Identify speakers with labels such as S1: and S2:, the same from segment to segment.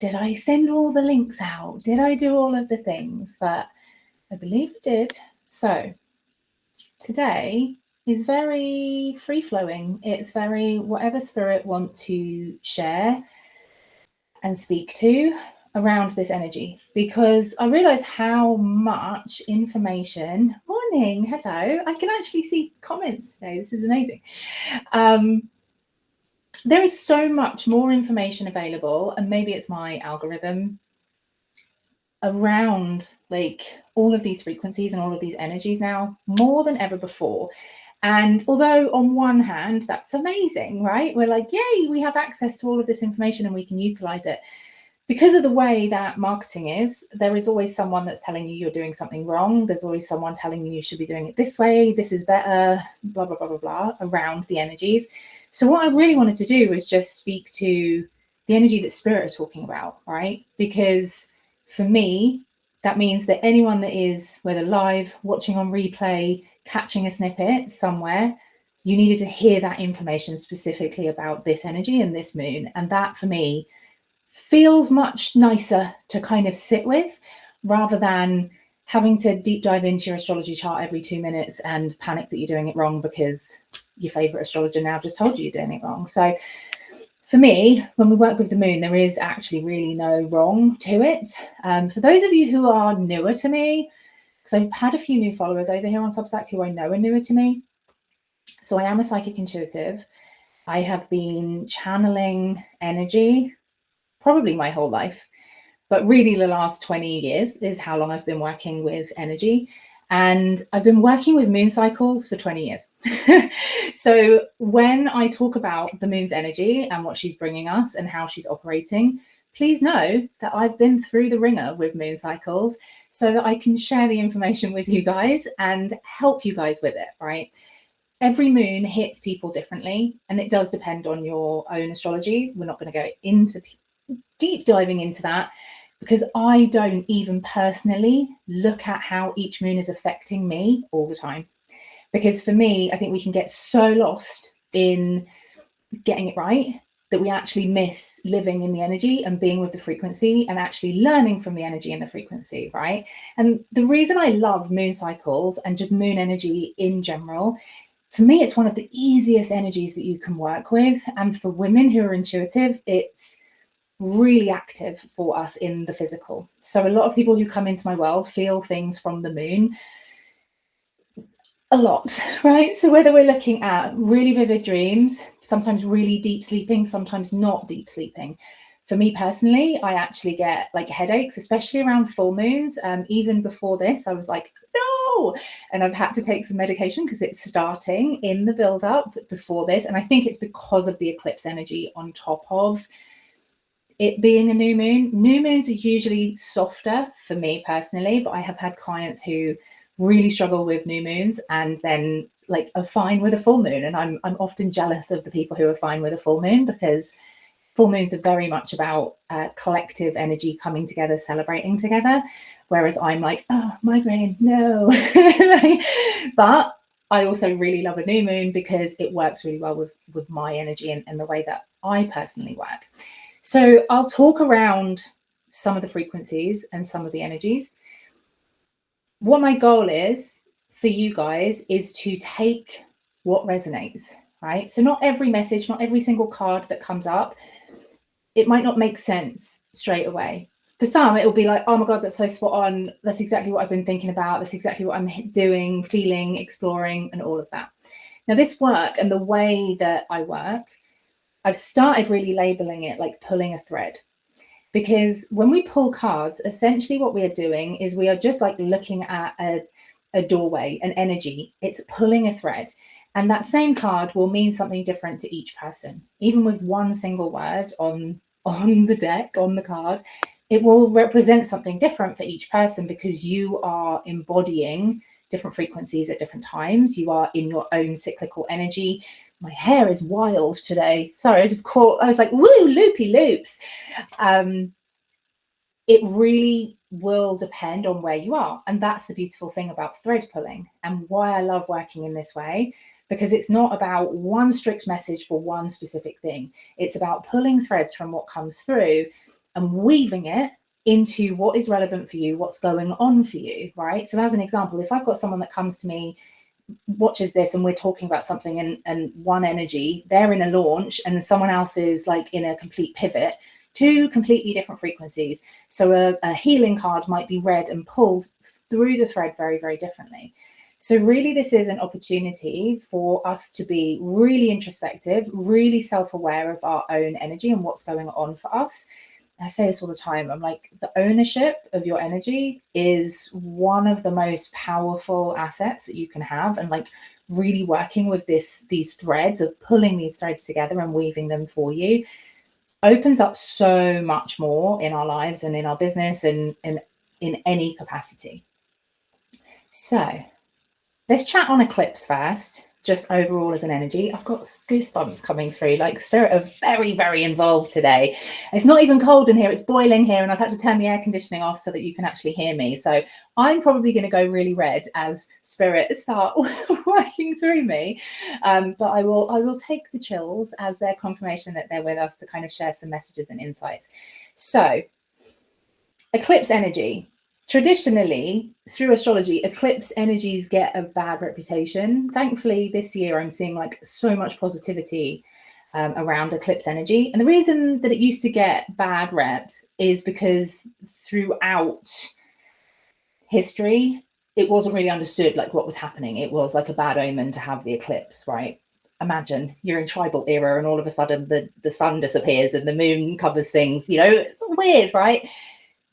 S1: did I send all the links out? Did I do all of the things? But I believe I did. So today is very free-flowing. It's very whatever spirit want to share and speak to around this energy, because I realize how much information. Morning, hello. I can actually see comments today. This is amazing. There is so much more information available, and maybe it's my algorithm around like all of these frequencies and all of these energies now more than ever before. And although on one hand, that's amazing, right? We're like, yay, we have access to all of this information and we can utilize it. Because of the way that marketing is, there is always someone that's telling you you're doing something wrong. There's always someone telling you you should be doing it this way. This is better, blah, blah, blah, blah, blah, around the energies. So what I really wanted to do was just speak to the energy that spirit are talking about, right? Because for me, that means that anyone that is, whether live, watching on replay, catching a snippet somewhere, you needed to hear that information specifically about this energy and this moon. And that for me feels much nicer to kind of sit with, rather than having to deep dive into your astrology chart every 2 minutes and panic that you're doing it wrong because your favorite astrologer now just told you you're doing it wrong. So for me, when we work with the moon, there is actually really no wrong to it. For those of you who are newer to me, because I've had a few new followers over here on Substack who I know are newer to me. So I am a psychic intuitive. I have been channeling energy probably my whole life, but really the last 20 years is how long I've been working with energy. And I've been working with moon cycles for 20 years. So when I talk about the moon's energy and what she's bringing us and how she's operating, please know that I've been through the ringer with moon cycles so that I can share the information with you guys and help you guys with it, right? Every moon hits people differently, and it does depend on your own astrology. We're not going to go into deep diving into that, because I don't even personally look at how each moon is affecting me all the time. Because for me, I think we can get so lost in getting it right that we actually miss living in the energy and being with the frequency and actually learning from the energy and the frequency, right? And the reason I love moon cycles and just moon energy in general, for me, it's one of the easiest energies that you can work with. And for women who are intuitive, it's really active for us in the physical. So a lot of people who come into my world feel things from the moon a lot, right? So whether we're looking at really vivid dreams, sometimes really deep sleeping, sometimes not deep sleeping. For me personally, I actually get like headaches, especially around full moons. Even before this, I was like, no, and I've had to take some medication because it's starting in the build up before this. And I think it's because of the eclipse energy on top of it being a new moon. New moons are usually softer for me personally, but I have had clients who really struggle with new moons and then like are fine with a full moon. And I'm often jealous of the people who are fine with a full moon, because full moons are very much about collective energy coming together, celebrating together. Whereas I'm like, oh, migraine, no. But I also really love a new moon because it works really well with my energy and the way that I personally work. So I'll talk around some of the frequencies and some of the energies. What my goal is for you guys is to take what resonates, right? So not every message, not every single card that comes up, it might not make sense straight away. For some, it will be like, oh my God, that's so spot on. That's exactly what I've been thinking about. That's exactly what I'm doing, feeling, exploring, and all of that. Now, this work and the way that I work, I've started really labeling it like pulling a thread. Because when we pull cards, essentially what we are doing is we are just like looking at a doorway, an energy. It's pulling a thread. And that same card will mean something different to each person. Even with one single word on the deck, on the card, it will represent something different for each person, because you are embodying different frequencies at different times. You are in your own cyclical energy. My hair is wild today. Sorry, I was like, woo, loopy loops. It really will depend on where you are. And that's the beautiful thing about thread pulling and why I love working in this way, because it's not about one strict message for one specific thing. It's about pulling threads from what comes through and weaving it into what is relevant for you, what's going on for you, right? So as an example, if I've got someone that comes to me, watches this, and we're talking about something, and one energy, they're in a launch, and someone else is like in a complete pivot, two completely different frequencies. So a healing card might be read and pulled through the thread very, very differently. So really, this is an opportunity for us to be really introspective, really self-aware of our own energy and what's going on for us. I say this all the time. I'm like, the ownership of your energy is one of the most powerful assets that you can have. And like really working with these threads, of pulling these threads together and weaving them for you, opens up so much more in our lives and in our business and in any capacity. So let's chat on Eclipse first, just overall as an energy. I've got goosebumps coming through, like spirit are very, very involved today. It's not even cold in here, it's boiling here, and I've had to turn the air conditioning off so that you can actually hear me. So I'm probably going to go really red as spirit start working through me. But I will take the chills as their confirmation that they're with us to kind of share some messages and insights. So eclipse energy. Traditionally, through astrology, eclipse energies get a bad reputation. Thankfully, this year I'm seeing like so much positivity around eclipse energy. And the reason that it used to get bad rep is because throughout history, it wasn't really understood like what was happening. It was like a bad omen to have the eclipse, right? Imagine you're in tribal era and all of a sudden the sun disappears and the moon covers things, you know, it's weird, right?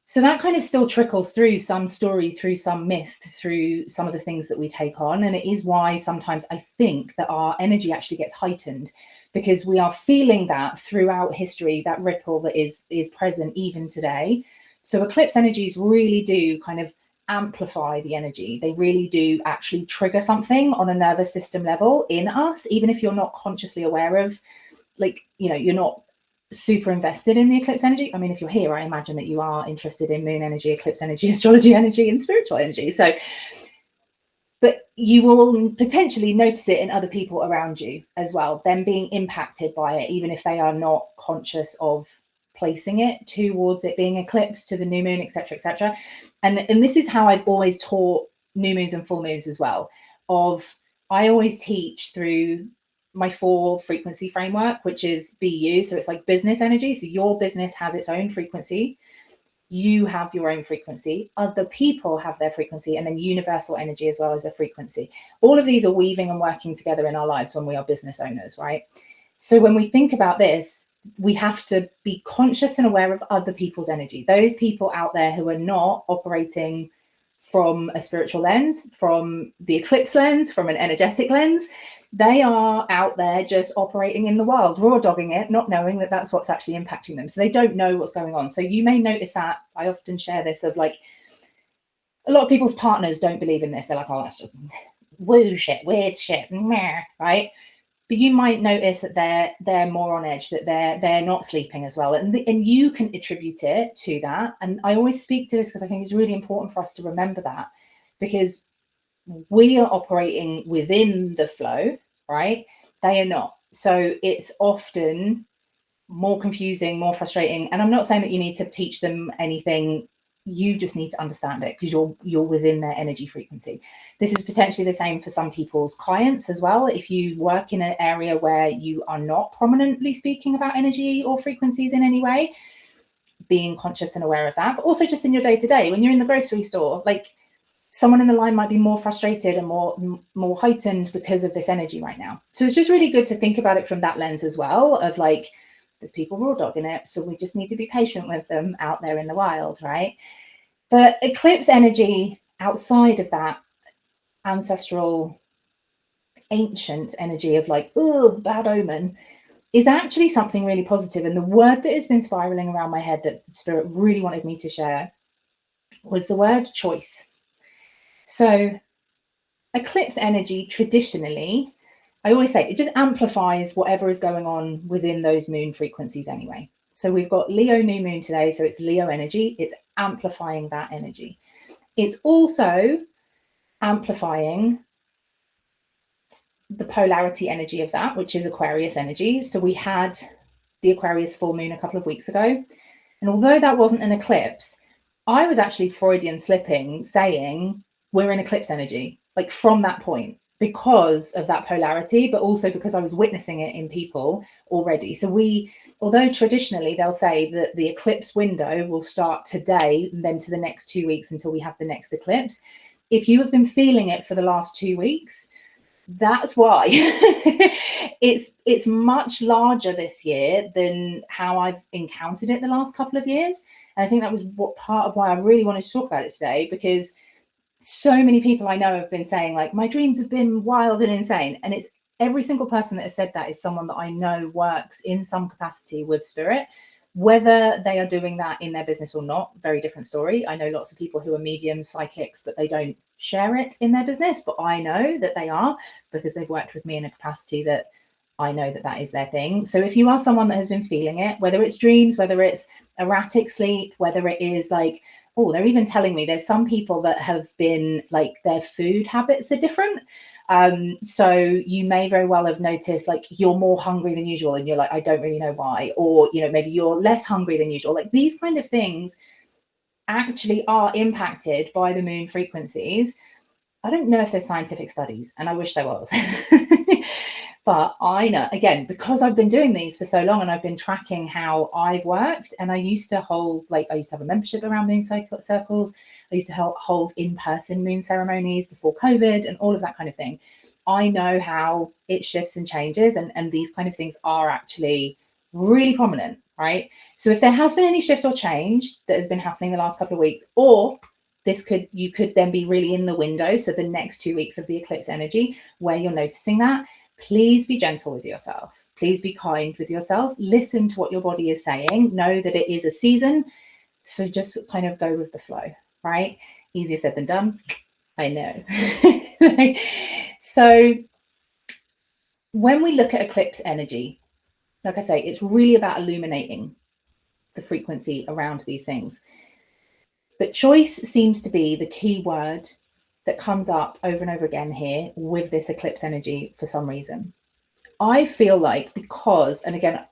S1: So that kind of still trickles through some story, through some myth, through some of the things that we take on. And it is why sometimes I think that our energy actually gets heightened, because we are feeling that throughout history, that ripple that is present even today. So eclipse energies really do kind of amplify the energy. They really do actually trigger something on a nervous system level in us, even if you're not consciously aware of, like, you know, you're not super invested in the eclipse energy. I mean, if you're here, I imagine that you are interested in moon energy, eclipse energy, astrology energy, and spiritual energy. So, but you will potentially notice it in other people around you as well, them being impacted by it, even if they are not conscious of placing it towards it being eclipsed to the new moon, etc., etc. And this is how I've always taught new moons and full moons as well. I always teach through my 4 frequency framework, which is BU. So it's like business energy. So your business has its own frequency. You have your own frequency. Other people have their frequency, and then universal energy as well as a frequency. All of these are weaving and working together in our lives when we are business owners, right? So when we think about this, we have to be conscious and aware of other people's energy. Those people out there who are not operating from a spiritual lens, from the eclipse lens, from an energetic lens, they are out there just operating in the wild, raw dogging it, not knowing that that's what's actually impacting them. So they don't know what's going on. So you may notice that I often share this of like, a lot of people's partners don't believe in this. They're like, oh, that's just woo shit, weird shit, meh, right? But you might notice that they're more on edge, that they're not sleeping as well, and you can attribute it to that. And I always speak to this because I think it's really important for us to remember that, because we are operating within the flow, right? They are not. So it's often more confusing, more frustrating. And I'm not saying that you need to teach them anything. You just need to understand it because you're within their energy frequency. This is potentially the same for some people's clients as well. If you work in an area where you are not prominently speaking about energy or frequencies in any way, being conscious and aware of that, but also just in your day-to-day, when you're in the grocery store, like someone in the line might be more frustrated and more heightened because of this energy right now. So it's just really good to think about it from that lens as well, of like, there's people raw dogging it, so we just need to be patient with them out there in the wild, right? But eclipse energy, outside of that ancestral, ancient energy of like, oh, bad omen, is actually something really positive. And the word that has been spiraling around my head that Spirit really wanted me to share was the word choice. So eclipse energy, traditionally, I always say it just amplifies whatever is going on within those moon frequencies anyway. So we've got Leo new moon today, so it's Leo energy. It's amplifying that energy. It's also amplifying the polarity energy of that, which is Aquarius energy. So we had the Aquarius full moon a couple of weeks ago. And although that wasn't an eclipse, I was actually Freudian slipping, saying we're in eclipse energy, like from that point, because of that polarity, but also because I was witnessing it in people already. So although traditionally they'll say that the eclipse window will start today and then to the next 2 weeks until we have the next eclipse, if you have been feeling it for the last 2 weeks, that's why. It's much larger this year than how I've encountered it the last couple of years. And I think that was part of why I really wanted to talk about it today, because so many people I know have been saying, like, my dreams have been wild and insane. And it's every single person that has said that is someone that I know works in some capacity with spirit. Whether they are doing that in their business or not, very different story. I know lots of people who are mediums, psychics, but they don't share it in their business. But I know that they are, because they've worked with me in a capacity that I know that that is their thing. So if you are someone that has been feeling it, whether it's dreams, whether it's erratic sleep, whether it is like, oh, they're even telling me there's some people that have been like, their food habits are different. So you may very well have noticed, like, you're more hungry than usual and you're like, I don't really know why. Or, you know, maybe you're less hungry than usual. Like, these kind of things actually are impacted by the moon frequencies. I don't know if there's scientific studies, and I wish there was. But I know, again, because I've been doing these for so long and I've been tracking how I've worked, and I used to have a membership around moon circles. I used to hold in-person moon ceremonies before COVID and all of that kind of thing. I know how it shifts and changes, and these kind of things are actually really prominent, right? So if there has been any shift or change that has been happening the last couple of weeks, or you could then be really in the window, so the next 2 weeks of the eclipse energy where you're noticing that, please be gentle with yourself. Please be kind with yourself. Listen to what your body is saying. Know that it is a season. So just kind of go with the flow, right? Easier said than done. I know. So when we look at eclipse energy, like I say, it's really about illuminating the frequency around these things. But choice seems to be the key word that comes up over and over again here with this eclipse energy for some reason. I feel like because, and again, I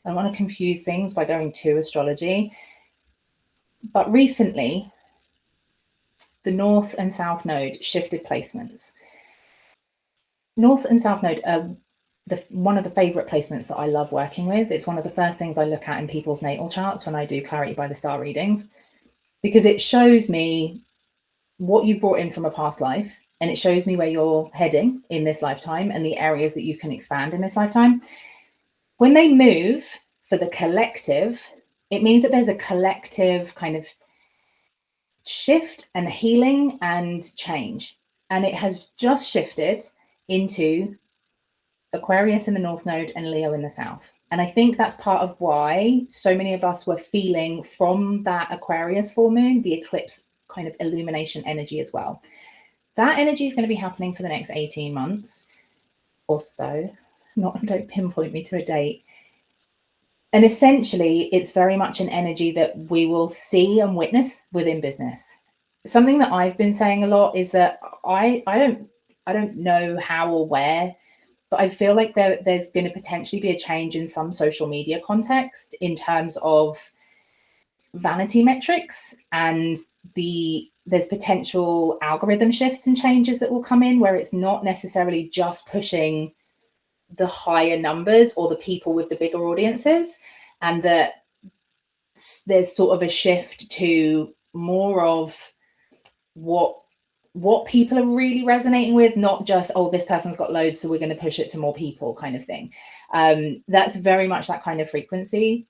S1: don't want to confuse things by going to astrology, but recently the North and South Node shifted placements. North and South Node are one of the favorite placements that I love working with. It's one of the first things I look at in people's natal charts when I do clarity by the star readings, because it shows me what you've brought in from a past life, and it shows me where you're heading in this lifetime and the areas that you can expand in this lifetime. When they move for the collective, it means that there's a collective kind of shift and healing and change. And it has just shifted into Aquarius in the North Node and Leo in the South. And I think that's part of why so many of us were feeling from that Aquarius full moon, the eclipse kind of illumination energy as well. That energy is going to be happening for the next 18 months or so. Don't pinpoint me to a date. And essentially, it's very much an energy that we will see and witness within business. Something that I've been saying a lot is that I don't know how or where, but I feel like there's going to potentially be a change in some social media context in terms of vanity metrics, and there's potential algorithm shifts and changes that will come in where it's not necessarily just pushing the higher numbers or the people with the bigger audiences, and that there's sort of a shift to more of what people are really resonating with, not just, oh, this person's got loads, so we're going to push it to more people kind of thing. That's very much that kind of frequency.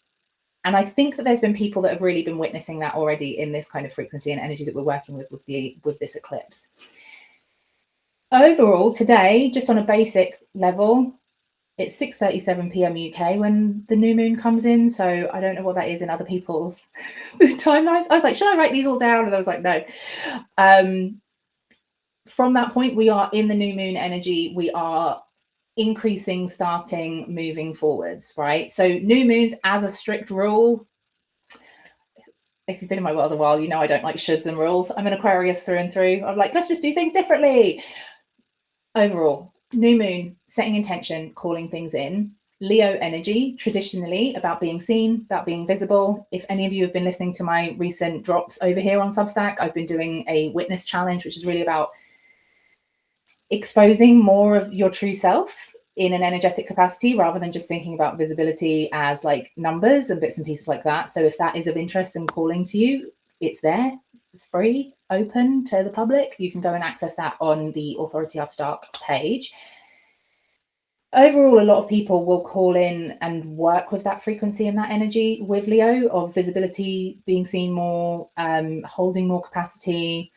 S1: And I think that there's been people that have really been witnessing that already in this kind of frequency and energy that we're working with this eclipse. Overall, today, just on a basic level, it's 6:37 p.m. UK when the new moon comes in. So I don't know what that is in other people's timelines. I was like, should I write these all down? And I was like, no. From that point, we are in the new moon energy. We are increasing, starting, moving forwards, right? So new moons, as a strict rule, if you've been in my world a while, you know I don't like shoulds and rules. I'm an Aquarius through and through. I'm like, let's just do things differently. Overall, new moon, setting intention, calling things in. Leo energy, traditionally about being seen, about being visible. If any of you have been listening to my recent drops over here on Substack, I've been doing a witness challenge, which is really about exposing more of your true self in an energetic capacity rather than just thinking about visibility as like numbers and bits and pieces like that. So if that is of interest and calling to you, it's there, free, open to the public. You can go and access that on the Authority After Dark page. Overall, a lot of people will call in and work with that frequency and that energy with Leo of visibility, being seen more, holding more capacity,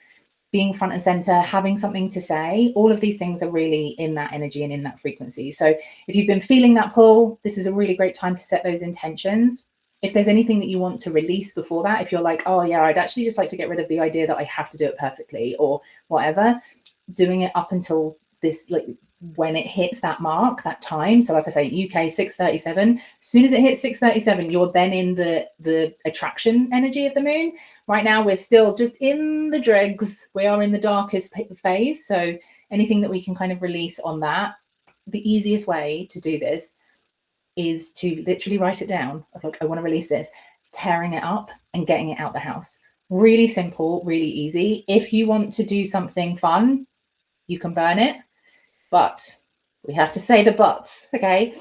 S1: being front and center, having something to say. All of these things are really in that energy and in that frequency. So if you've been feeling that pull, this is a really great time to set those intentions. If there's anything that you want to release before that, if you're like, oh yeah, I'd actually just like to get rid of the idea that I have to do it perfectly or whatever, doing it up until this, like when it hits that mark, that time. So like I say, UK 6:37, as soon as it hits 6:37, you're then in the attraction energy of the moon. Right now, we're still just in the dregs. We are in the darkest phase. So anything that we can kind of release on that, the easiest way to do this is to literally write it down of like, I want to release this, tearing it up and getting it out the house. Really simple, really easy. If you want to do something fun, you can burn it. But we have to say the buts, okay?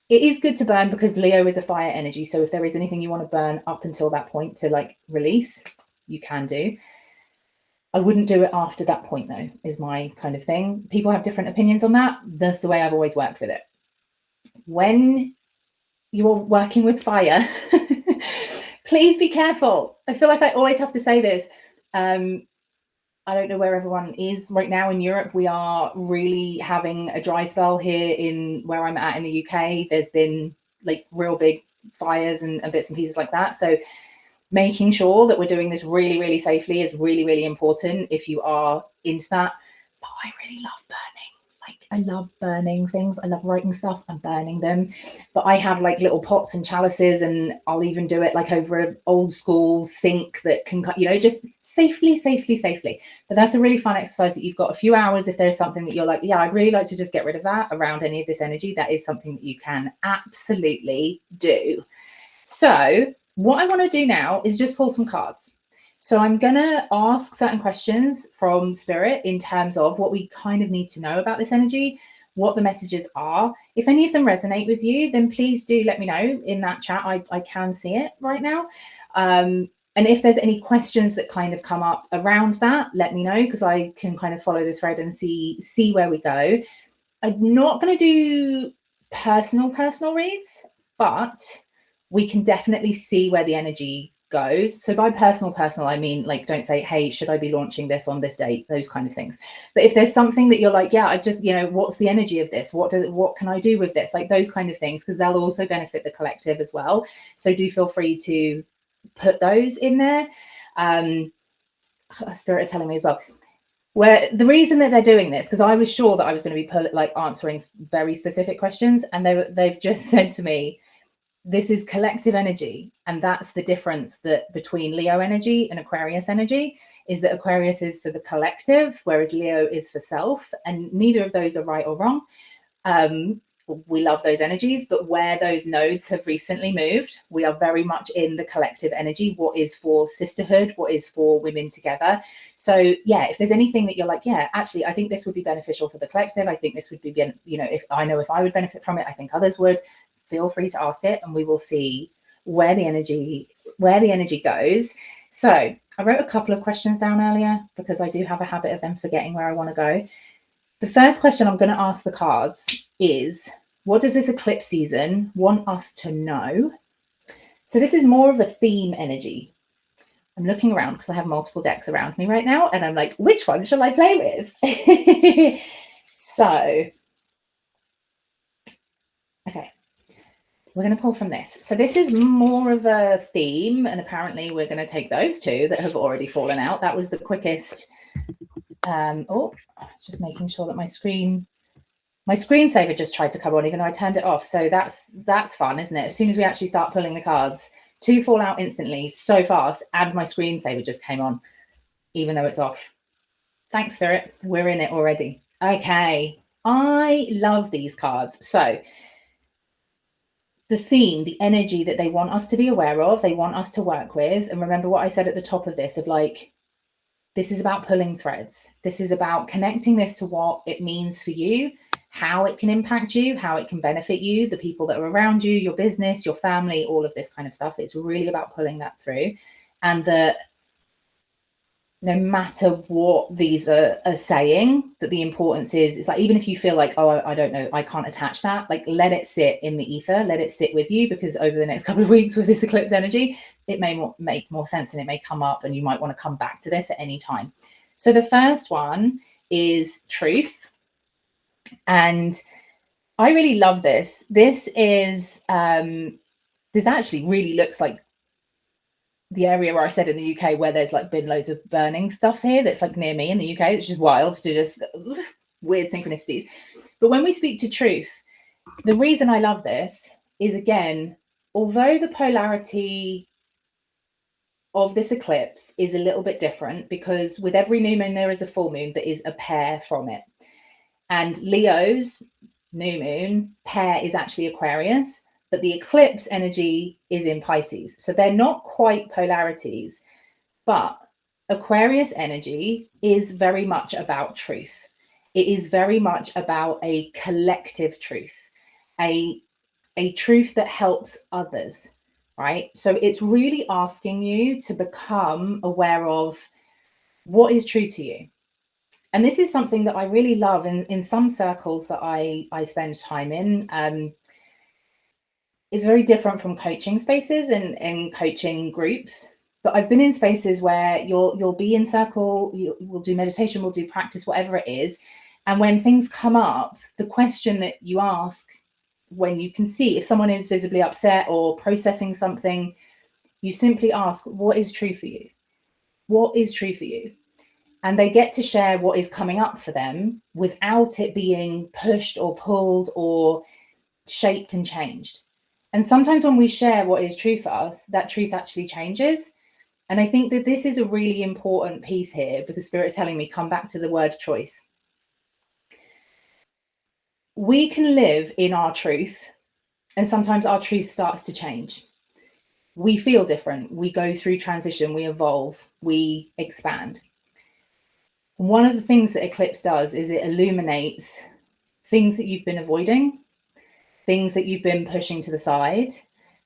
S1: It is good to burn because Leo is a fire energy. So if there is anything you want to burn up until that point to like release, you can do. I wouldn't do it after that point though, is my kind of thing. People have different opinions on that. That's the way I've always worked with it. When you're working with fire, please be careful. I feel like I always have to say this. I don't know where everyone is right now in Europe. We are really having a dry spell here in where I'm at in the UK. There's been like real big fires and bits and pieces like that. So making sure that we're doing this really, really safely is really, really important if you are into that. But I really love burning. Like I love burning things. I love writing stuff and burning them. But I have like little pots and chalices, and I'll even do it like over an old school sink that can, you know, just safely. But that's a really fun exercise that you've got a few hours. If there's something that you're like, yeah, I'd really like to just get rid of that around any of this energy, that is something that you can absolutely do. So what I want to do now is just pull some cards. So I'm going to ask certain questions from Spirit in terms of what we kind of need to know about this energy, what the messages are. If any of them resonate with you, then please do let me know in that chat. I can see it right now. And if there's any questions that kind of come up around that, let me know, because I can kind of follow the thread and see where we go. I'm not going to do personal reads, but we can definitely see where the energy goes. So by personal, I mean, like, don't say, hey, should I be launching this on this date? Those kind of things. But if there's something that you're like, yeah, I just, you know, what's the energy of this? What can I do with this? Like those kind of things, because they'll also benefit the collective as well. So do feel free to put those in there. Spirit are telling me as well. Where the reason that they're doing this, because I was sure that I was going to be answering very specific questions, and they've just said to me, this is collective energy. And that's the difference that between Leo energy and Aquarius energy, is that Aquarius is for the collective, whereas Leo is for self. And neither of those are right or wrong. We love those energies, but where those nodes have recently moved, we are very much in the collective energy, what is for sisterhood, what is for women together. So yeah, if there's anything that you're like, yeah, actually, I think this would be beneficial for the collective. I think this would be, you know, if I would benefit from it, I think others would. Feel free to ask it, and we will see where the energy goes. So I wrote a couple of questions down earlier because I do have a habit of them forgetting where I want to go. The first question I'm going to ask the cards is, what does this eclipse season want us to know? So this is more of a theme energy. I'm looking around because I have multiple decks around me right now, and I'm like, which one shall I play with? So, okay. We're going to pull from this. So this is more of a theme, and apparently we're going to take those two that have already fallen out. That was the quickest. Just making sure that my screensaver just tried to come on, even though I turned it off. So that's fun, isn't it? As soon as we actually start pulling the cards, two fall out instantly, so fast, and my screensaver just came on, even though it's off. Thanks, Spirit. We're in it already. Okay. I love these cards. So the theme, the energy that they want us to be aware of, they want us to work with. And remember what I said at the top of this, of like, this is about pulling threads. This is about connecting this to what it means for you, how it can impact you, how it can benefit you, the people that are around you, your business, your family, all of this kind of stuff. It's really about pulling that through. And that no matter what these are saying, that the importance is, it's like, even if you feel like, oh, I don't know, I can't attach that, like, let it sit in the ether, let it sit with you, because over the next couple of weeks with this eclipse energy, it may make more sense and it may come up and you might want to come back to this at any time. So the first one is truth. And I really love this. This is, this actually really looks like the area where I said in the UK where there's like been loads of burning stuff here that's like near me in the UK, which is wild to just weird synchronicities. But when we speak to truth, the reason I love this is, again, although the polarity of this eclipse is a little bit different, because with every new moon there is a full moon that is a pair from it. And Leo's new moon pair is actually Aquarius, but the eclipse energy is in Pisces. So they're not quite polarities, but Aquarius energy is very much about truth. It is very much about a collective truth, a truth that helps others, right? So it's really asking you to become aware of what is true to you. And this is something that I really love in some circles that I spend time in. Is very different from coaching spaces and coaching groups. But I've been in spaces where you'll be in circle, we'll do meditation, we'll do practice, whatever it is. And when things come up, the question that you ask, when you can see if someone is visibly upset or processing something, you simply ask, what is true for you? What is true for you? And they get to share what is coming up for them without it being pushed or pulled or shaped and changed. And sometimes when we share what is true for us, that truth actually changes. And I think that this is a really important piece here, because Spirit's telling me, come back to the word choice. We can live in our truth, and sometimes our truth starts to change. We feel different. We go through transition. We evolve. We expand. One of the things that Eclipse does is it illuminates things that you've been avoiding, things that you've been pushing to the side.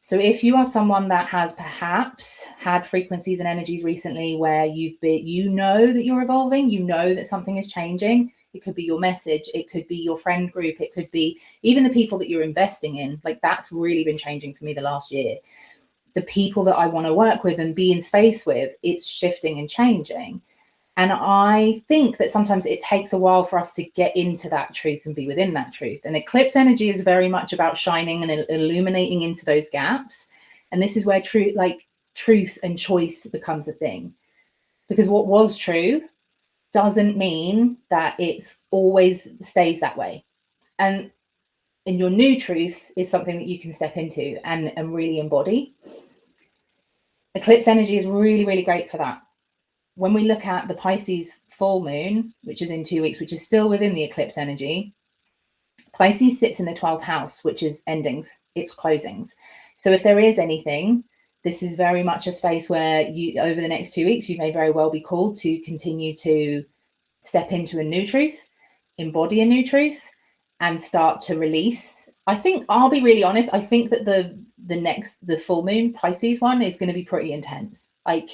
S1: So if you are someone that has perhaps had frequencies and energies recently where you know that you're evolving, you know that something is changing, it could be your message, it could be your friend group, it could be even the people that you're investing in. Like, that's really been changing for me the last year. The people that I want to work with and be in space with, it's shifting and changing. And I think that sometimes it takes a while for us to get into that truth and be within that truth. And eclipse energy is very much about shining and illuminating into those gaps. And this is where truth and choice becomes a thing. Because what was true doesn't mean that it's always stays that way. And your new truth is something that you can step into and really embody. Eclipse energy is really, really great for that. When we look at the Pisces full moon, which is in 2 weeks, which is still within the eclipse energy, Pisces sits in the 12th house, which is endings, it's closings. So if there is anything, this is very much a space where you, over the next 2 weeks, you may very well be called to continue to step into a new truth, embody a new truth, and start to release. I think, I'll be really honest, I think that the full moon Pisces one is going to be pretty intense. Like,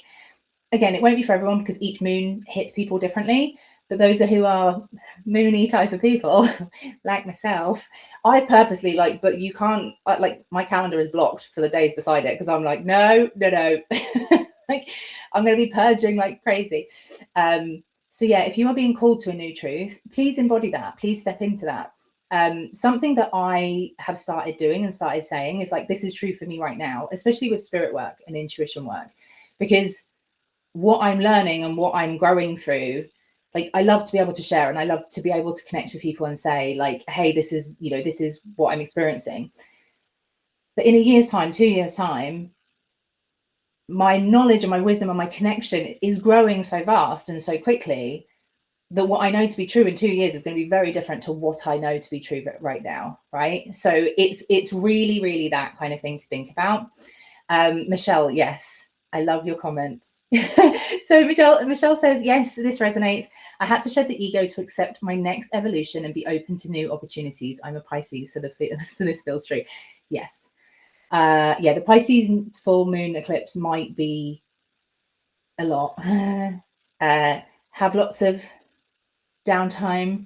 S1: again, it won't be for everyone because each moon hits people differently. But those who are moony type of people, like myself, I've purposely but you can't, my calendar is blocked for the days beside it because I'm like, no. Like, I'm going to be purging like crazy. So yeah, if you are being called to a new truth, please embody that. Please step into that. Something that I have started doing and started saying is like, this is true for me right now, especially with spirit work and intuition work, because what I'm learning and what I'm growing through, like, I love to be able to share, and I love to be able to connect with people and say like, hey, this is what I'm experiencing. But in a year's time, 2 years time, my knowledge and my wisdom and my connection is growing so vast and so quickly that what I know to be true in 2 years is going to be very different to what I know to be true right now, right? So it's really, really that kind of thing to think about. Michelle, yes, I love your comment. So Michelle says, yes, this resonates. I had to shed the ego to accept my next evolution and be open to new opportunities. I'm a Pisces, so this feels true. Yes. Yeah, the Pisces full moon eclipse might be a lot. Have lots of downtime,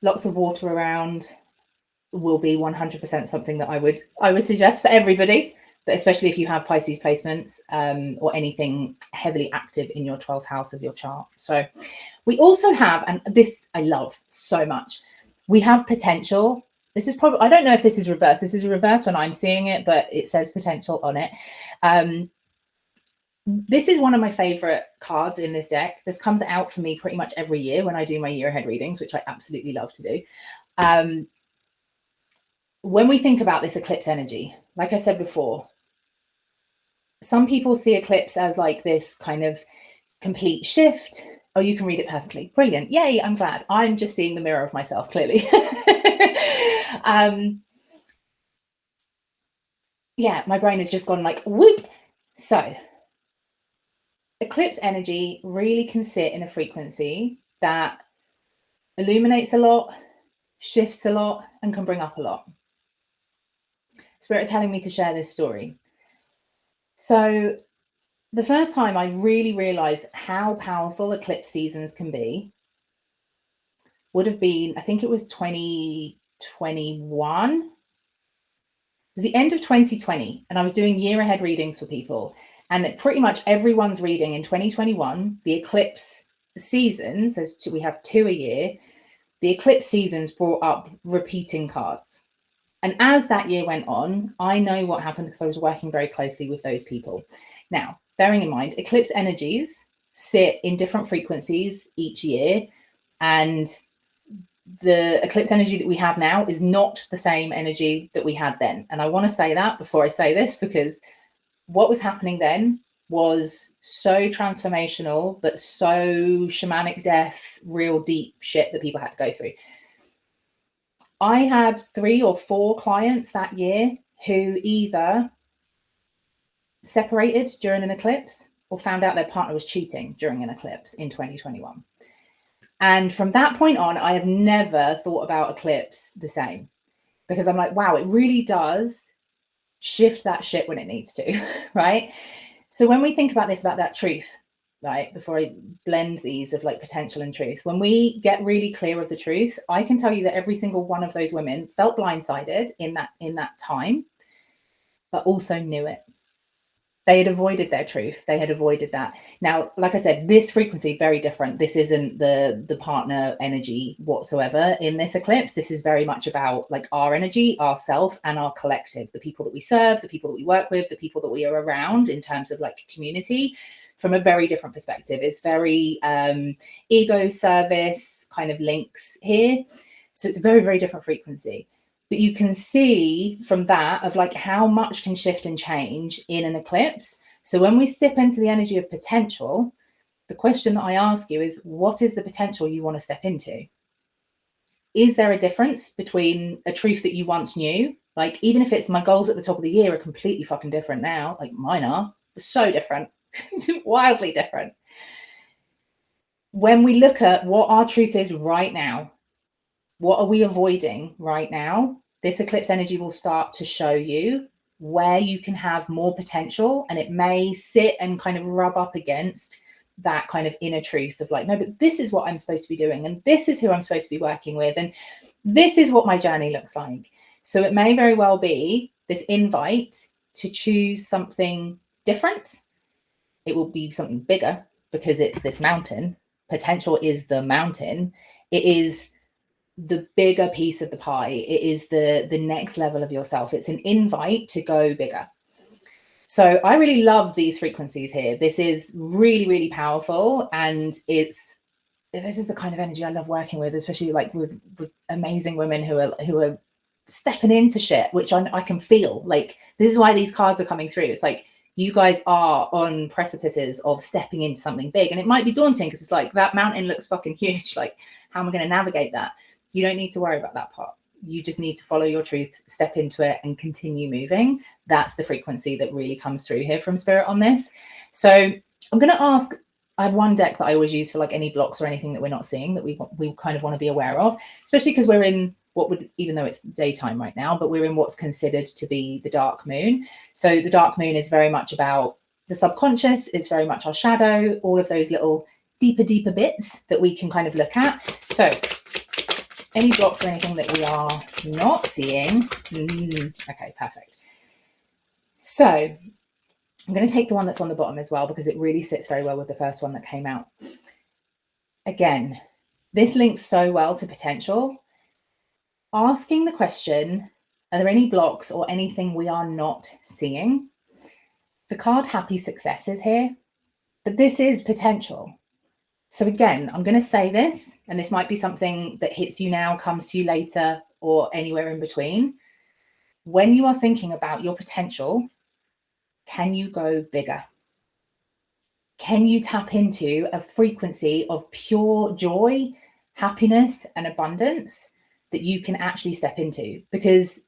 S1: lots of water around will be 100% something that I would suggest for everybody, but especially if you have Pisces placements or anything heavily active in your 12th house of your chart. So we also have, and this I love so much, we have potential. This is probably, I don't know if this is reverse. This is reverse when I'm seeing it, but it says potential on it. This is one of my favorite cards in this deck. This comes out for me pretty much every year when I do my year ahead readings, which I absolutely love to do. When we think about this eclipse energy, like I said before, some people see eclipse as like this kind of complete shift. Oh, you can read it perfectly. Brilliant. Yay, I'm glad. I'm just seeing the mirror of myself clearly. Yeah, my brain has just gone like whoop. So eclipse energy really can sit in a frequency that illuminates a lot, shifts a lot, and can bring up a lot. Spirit are telling me to share this story. So the first time I really realized how powerful eclipse seasons can be would have been, I think it was 2021. It was the end of 2020, and I was doing year ahead readings for people. And pretty much everyone's reading in 2021, the eclipse seasons, we have 2 a year, the eclipse seasons brought up repeating cards. And as that year went on, I know what happened because I was working very closely with those people. Now, bearing in mind, eclipse energies sit in different frequencies each year. And the eclipse energy that we have now is not the same energy that we had then. And I want to say that before I say this, because what was happening then was so transformational, but so shamanic death, real deep shit that people had to go through. I had 3 or 4 clients that year who either separated during an eclipse or found out their partner was cheating during an eclipse in 2021. And from that point on, I have never thought about eclipse the same, because I'm like, wow, it really does shift that shit when it needs to, right? So when we think about this, about that truth, right, before I blend these of like potential and truth, when we get really clear of the truth, I can tell you that every single one of those women felt blindsided in that time, but also knew it. They had avoided their truth. They had avoided that. Now, like I said, this frequency, very different. This isn't the partner energy whatsoever in this eclipse. This is very much about like our energy, ourself, and our collective, the people that we serve, the people that we work with, the people that we are around in terms of like community, from a very different perspective. It's very ego service kind of links here. So it's a very, very different frequency. But you can see from that of like how much can shift and change in an eclipse. So when we step into the energy of potential, the question that I ask you is, what is the potential you want to step into? Is there a difference between a truth that you once knew? Like, even if it's my goals at the top of the year are completely fucking different now, like mine are so different, wildly different. When we look at what our truth is right now, what are we avoiding right now? This eclipse energy will start to show you where you can have more potential, and it may sit and kind of rub up against that kind of inner truth of like, no, but this is what I'm supposed to be doing, and this is who I'm supposed to be working with, and this is what my journey looks like. So it may very well be this invite to choose something different. It will be something bigger because it's this mountain. Potential is the mountain. It is the bigger piece of the pie. It is the next level of yourself. It's an invite to go bigger. So I really love these frequencies here. This is really, really powerful. And this is the kind of energy I love working with, especially like with amazing women who are stepping into shit, which I can feel. Like, this is why these cards are coming through. It's like, You guys are on precipices of stepping into something big, and it might be daunting because it's like, that mountain looks fucking huge. Like, how am I going to navigate that? You don't need to worry about that part. You just need to follow your truth, step into it, and continue moving. That's the frequency that really comes through here from Spirit on this. So I'm going to ask, I have one deck that I always use for like any blocks or anything that we're not seeing that we kind of want to be aware of, especially because we're in what would, even though it's daytime right now, but we're in what's considered to be the dark moon. So the dark moon is very much about the subconscious. It's very much our shadow, all of those little deeper bits that we can kind of look at. So any blocks or anything that we are not seeing. Okay, perfect. So I'm going to take the one that's on the bottom as well, because it really sits very well with the first one that came out. Again, this links so well to potential. Asking the question, are there any blocks or anything we are not seeing? The card Happy Success is here, but this is potential. So again, I'm going to say this, and this might be something that hits you now, comes to you later, or anywhere in between. When you are thinking about your potential, can you go bigger? Can you tap into a frequency of pure joy, happiness, and abundance that you can actually step into? Because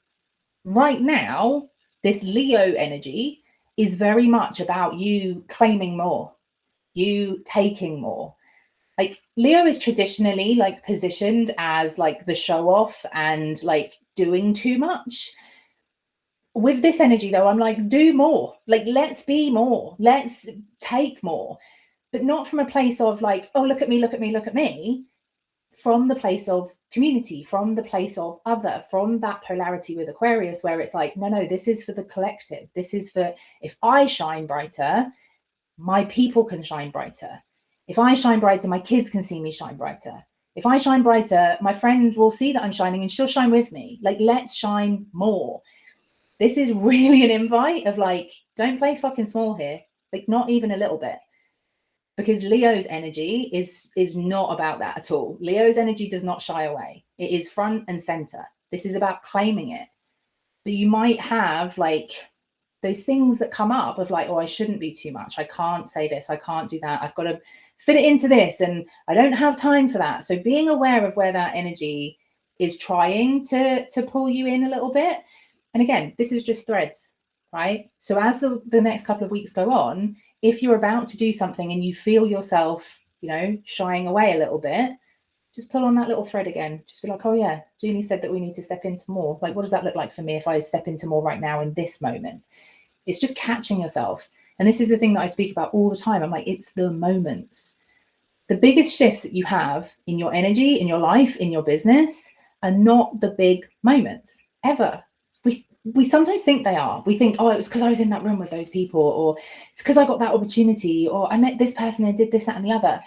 S1: right now, this Leo energy is very much about you claiming more, you taking more. Like, Leo is traditionally like positioned as like the show off and like doing too much. With this energy though, I'm like, do more. Like, let's be more. Let's take more. But not from a place of like, oh, look at me, look at me, look at me. From the place of community, from the place of other, from that polarity with Aquarius, where it's like, no, this is for the collective. This is for, if I shine brighter, my people can shine brighter. If I shine brighter, my kids can see me shine brighter. If I shine brighter, my friend will see that I'm shining and she'll shine with me. Like, let's shine more. This is really an invite of like, don't play fucking small here. Like, not even a little bit. Because Leo's energy is not about that at all. Leo's energy does not shy away. It is front and center. This is about claiming it. But you might have like those things that come up of like, oh, I shouldn't be too much. I can't say this. I can't do that. I've got to fit it into this. And I don't have time for that. So being aware of where that energy is trying to pull you in a little bit. And again, this is just threads, right? So as the next couple of weeks go on, if you're about to do something and you feel yourself, shying away a little bit, just pull on that little thread again. Just be like, oh yeah, Julie said that we need to step into more. Like, what does that look like for me if I step into more right now in this moment? It's just catching yourself. And this is the thing that I speak about all the time. I'm like, it's the moments. The biggest shifts that you have in your energy, in your life, in your business are not the big moments ever. We sometimes think they are. We think, oh, it was because I was in that room with those people, or it's because I got that opportunity, or I met this person and did this, that, and the other.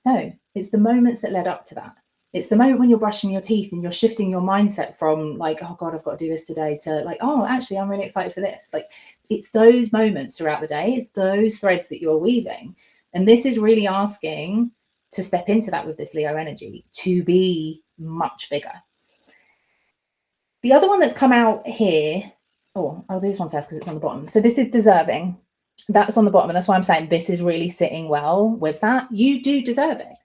S1: No, it's the moments that led up to that. It's the moment when you're brushing your teeth and you're shifting your mindset from like, oh God, I've got to do this today, to like, oh, actually, I'm really excited for this. Like, it's those moments throughout the day. It's those threads that you're weaving. And this is really asking to step into that with this Leo energy, to be much bigger. The other one that's come out here, oh, I'll do this one first because it's on the bottom. So this is deserving. That's on the bottom. And that's why I'm saying this is really sitting well with that. You do deserve it.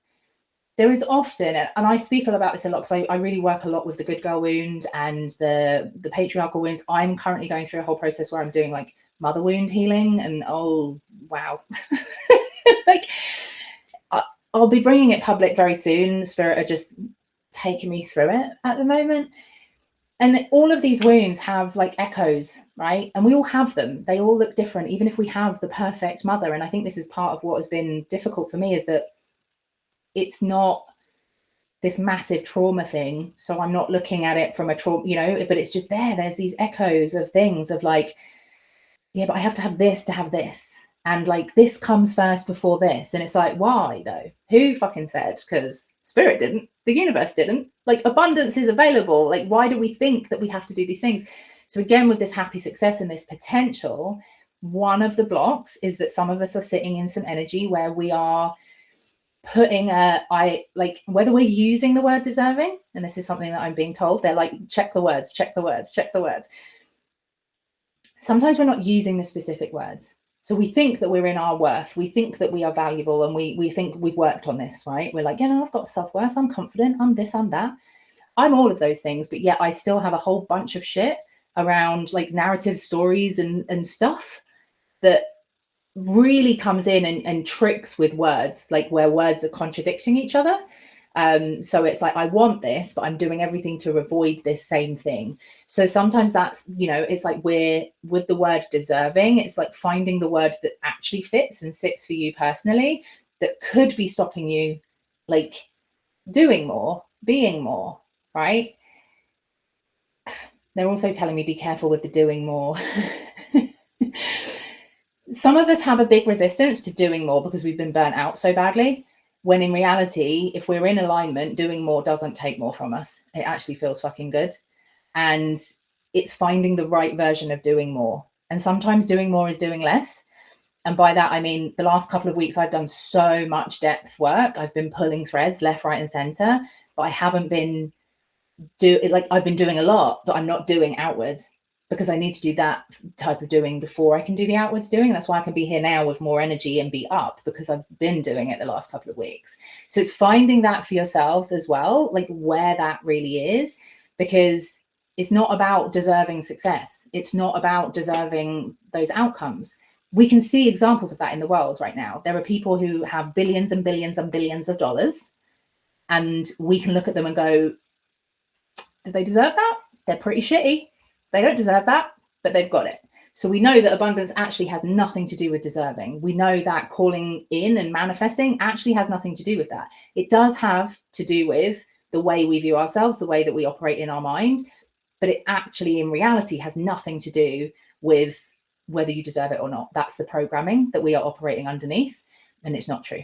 S1: There is often, and I speak about this a lot because I really work a lot with the good girl wound and the patriarchal wounds. I'm currently going through a whole process where I'm doing like mother wound healing, and oh, wow. Like, I'll be bringing it public very soon. Spirit are just taking me through it at the moment. And all of these wounds have like echoes, right? And we all have them. They all look different, even if we have the perfect mother. And I think this is part of what has been difficult for me, is that it's not this massive trauma thing. So I'm not looking at it from a trauma, but it's just there's these echoes of things of like, yeah, but I have to have this to have this. And like, this comes first before this. And it's like, why though? Who fucking said? Because Spirit didn't, the universe didn't. Like, abundance is available. Like, why do we think that we have to do these things? So again, with this happy success and this potential, one of the blocks is that some of us are sitting in some energy where we are putting whether we're using the word deserving, and this is something that I'm being told, they're like, check the words, check the words, check the words. Sometimes we're not using the specific words. So we think that we're in our worth. We think that we are valuable, and we think we've worked on this, right? We're like, I've got self-worth. I'm confident. I'm this, I'm that. I'm all of those things, but yet I still have a whole bunch of shit around like narrative stories and stuff that really comes in and tricks with words, like where words are contradicting each other. So it's like, I want this, but I'm doing everything to avoid this same thing. So sometimes that's, it's like we're with the word deserving, it's like finding the word that actually fits and sits for you personally, that could be stopping you like doing more, being more, right? They're also telling me be careful with the doing more. Some of us have a big resistance to doing more because we've been burnt out so badly, when in reality, if we're in alignment, doing more doesn't take more from us. It actually feels fucking good. And it's finding the right version of doing more. And sometimes doing more is doing less. And by that, I mean, the last couple of weeks, I've done so much depth work. I've been pulling threads left, right, and center, but I haven't been I've been doing a lot, but I'm not doing outwards, because I need to do that type of doing before I can do the outwards doing. That's why I can be here now with more energy and be up, because I've been doing it the last couple of weeks. So it's finding that for yourselves as well, like where that really is, because it's not about deserving success. It's not about deserving those outcomes. We can see examples of that in the world right now. There are people who have billions and billions and billions of dollars, and we can look at them and go, do they deserve that? They're pretty shitty. They don't deserve that, but they've got it. So we know that abundance actually has nothing to do with deserving. We know that calling in and manifesting actually has nothing to do with that. It does have to do with the way we view ourselves, the way that we operate in our mind, but it actually in reality has nothing to do with whether you deserve it or not. That's the programming that we are operating underneath, and it's not true.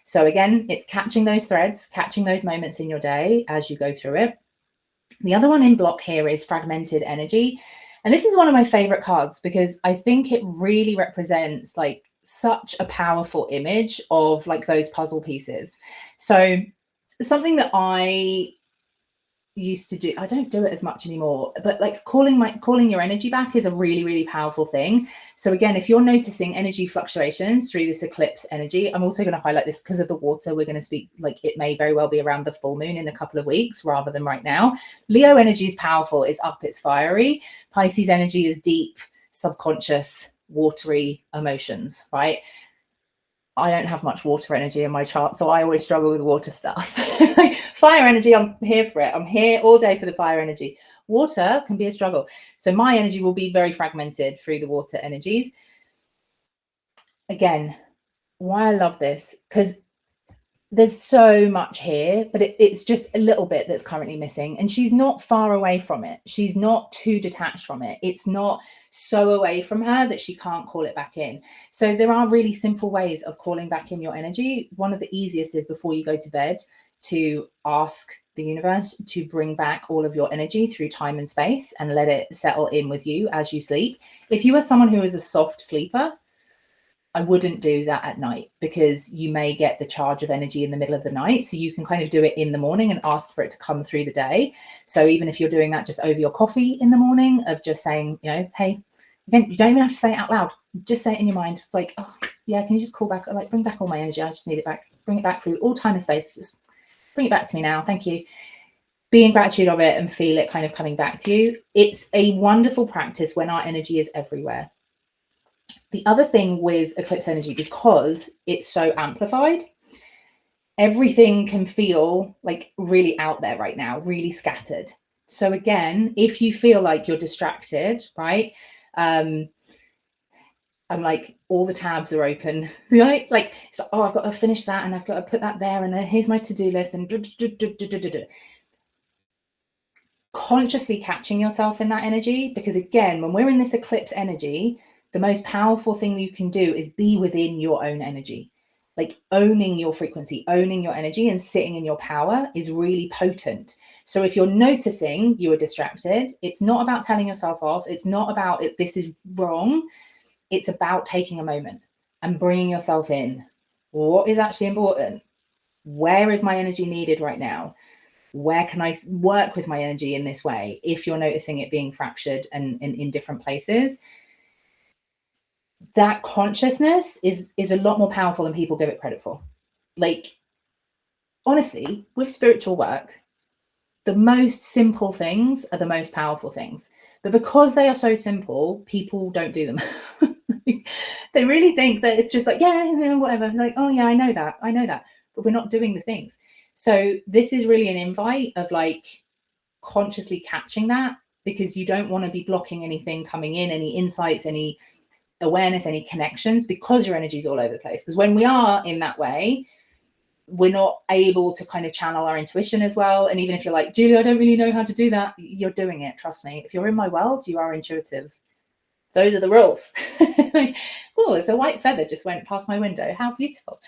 S1: So again, it's catching those threads, catching those moments in your day as you go through it. The other one in block here is fragmented energy. And this is one of my favorite cards, because I think it really represents like such a powerful image of like those puzzle pieces. So something that I used to do, I don't do it as much anymore, but like calling your energy back is a really, really powerful thing. So again, if you're noticing energy fluctuations through this eclipse energy, I'm also going to highlight this because of the water. We're going to speak, like it may very well be around the full moon in a couple of weeks rather than right now. Leo energy is powerful, it's up, it's fiery. Pisces energy is deep, subconscious, watery emotions, right? I don't have much water energy in my chart, so I always struggle with water stuff. Fire energy, I'm here for it. I'm here all day for the fire energy. Water can be a struggle. So my energy will be very fragmented through the water energies. Again, why I love this, because there's so much here, but it's just a little bit that's currently missing. And she's not far away from it. She's not too detached from it. It's not so away from her that she can't call it back in. So there are really simple ways of calling back in your energy. One of the easiest is before you go to bed to ask the universe to bring back all of your energy through time and space and let it settle in with you as you sleep. If you are someone who is a soft sleeper, I wouldn't do that at night, because you may get the charge of energy in the middle of the night. So you can kind of do it in the morning and ask for it to come through the day. So even if you're doing that just over your coffee in the morning, of just saying, hey, again, you don't even have to say it out loud. Just say it in your mind. It's like, oh yeah, can you just call back, like bring back all my energy. I just need it back. Bring it back through all time and space. Just bring it back to me now. Thank you. Be in gratitude of it and feel it kind of coming back to you. It's a wonderful practice when our energy is everywhere. The other thing with eclipse energy, because it's so amplified, everything can feel like really out there right now, really scattered. So again, if you feel like you're distracted, right? I'm like, all the tabs are open, right? Like, it's like, oh, I've got to finish that and I've got to put that there, and here's my to-do list, and consciously catching yourself in that energy. Because again, when we're in this eclipse energy, the most powerful thing you can do is be within your own energy. Like owning your frequency, owning your energy, and sitting in your power is really potent. So if you're noticing you are distracted, it's not about telling yourself off. It's not about it, this is wrong. It's about taking a moment and bringing yourself in. What is actually important? Where is my energy needed right now? Where can I work with my energy in this way? If you're noticing it being fractured and in different places, that consciousness is a lot more powerful than people give it credit for. Like, honestly, with spiritual work, the most simple things are the most powerful things. But because they are so simple, people don't do them. They really think that it's just like, yeah, whatever. Like, oh yeah, I know that. But we're not doing the things. So this is really an invite of like consciously catching that, because you don't want to be blocking anything coming in, any insights, any awareness, any connections, because your energy is all over the place. Because when we are in that way, we're not able to kind of channel our intuition as well. And even if you're like, Julie, I don't really know how to do that, you're doing it. Trust me. If you're in my world, you are intuitive. Those are the rules. Like, oh, it's a white feather just went past my window. How beautiful.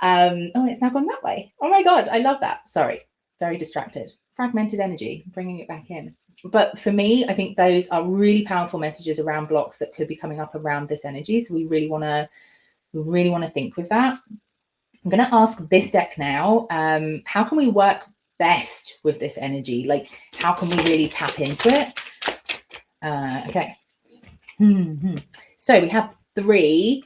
S1: Oh, it's now gone that way. Oh my God, I love that. Sorry, very distracted. Fragmented energy, bringing it back in. But for me, I think those are really powerful messages around blocks that could be coming up around this energy. So we really want to think with that. I'm going to ask this deck now, how can we work best with this energy? Like, how can we really tap into it? Okay. So we have 3.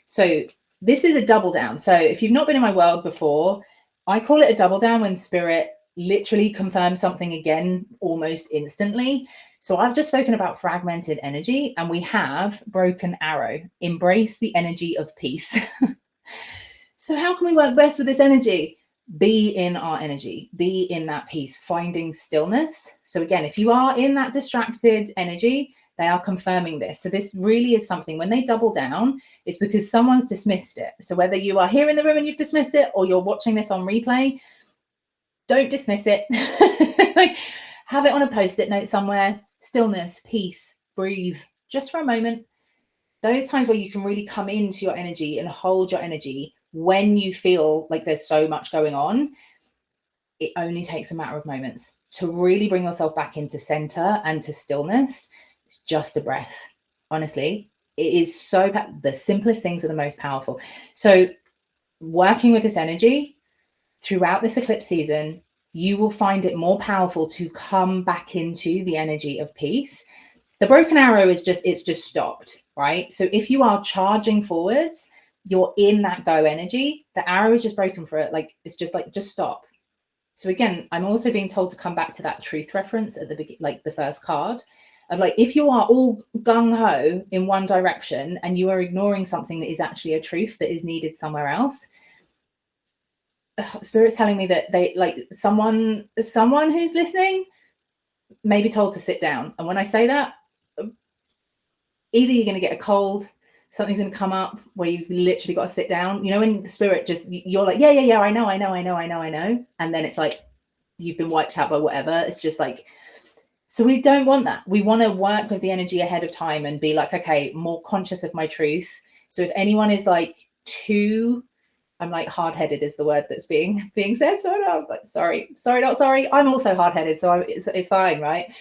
S1: So this is a double down. So if you've not been in my world before, I call it a double down when spirit literally confirms something again almost instantly. So I've just spoken about fragmented energy, and we have broken arrow. Embrace the energy of peace. So how can we work best with this energy? Be in our energy, be in that peace, finding stillness. So again, if you are in that distracted energy, they are confirming this. So this really is something, when they double down, it's because someone's dismissed it. So whether you are here in the room and you've dismissed it, or you're watching this on replay, don't dismiss it. Like, have it on a post-it note somewhere. Stillness, peace, breathe, just for a moment. Those times where you can really come into your energy and hold your energy when you feel like there's so much going on, it only takes a matter of moments to really bring yourself back into center and to stillness. It's just a breath. Honestly, it is so, the simplest things are the most powerful. So working with this energy throughout this eclipse season, you will find it more powerful to come back into the energy of peace. The broken arrow is it's just stopped, right? So if you are charging forwards, you're in that go energy, the arrow is just broken for it. Like, it's just like, just stop. So again, I'm also being told to come back to that truth reference at the beginning, like the first card, of like, if you are all gung-ho in one direction and you are ignoring something that is actually a truth that is needed somewhere else, Spirit's telling me that they, like, someone who's listening may be told to sit down. And when I say that, either you're going to get a cold, something's going to come up where you've literally got to sit down. You know, when the spirit just, you're like, yeah, I know. And then it's like, you've been wiped out by whatever. It's just like, so we don't want that. We want to work with the energy ahead of time and be like, okay, more conscious of my truth. So if anyone is like I'm like, hard-headed is the word that's being said. So I'm like, sorry, not sorry. I'm also hard-headed. So it's fine, right?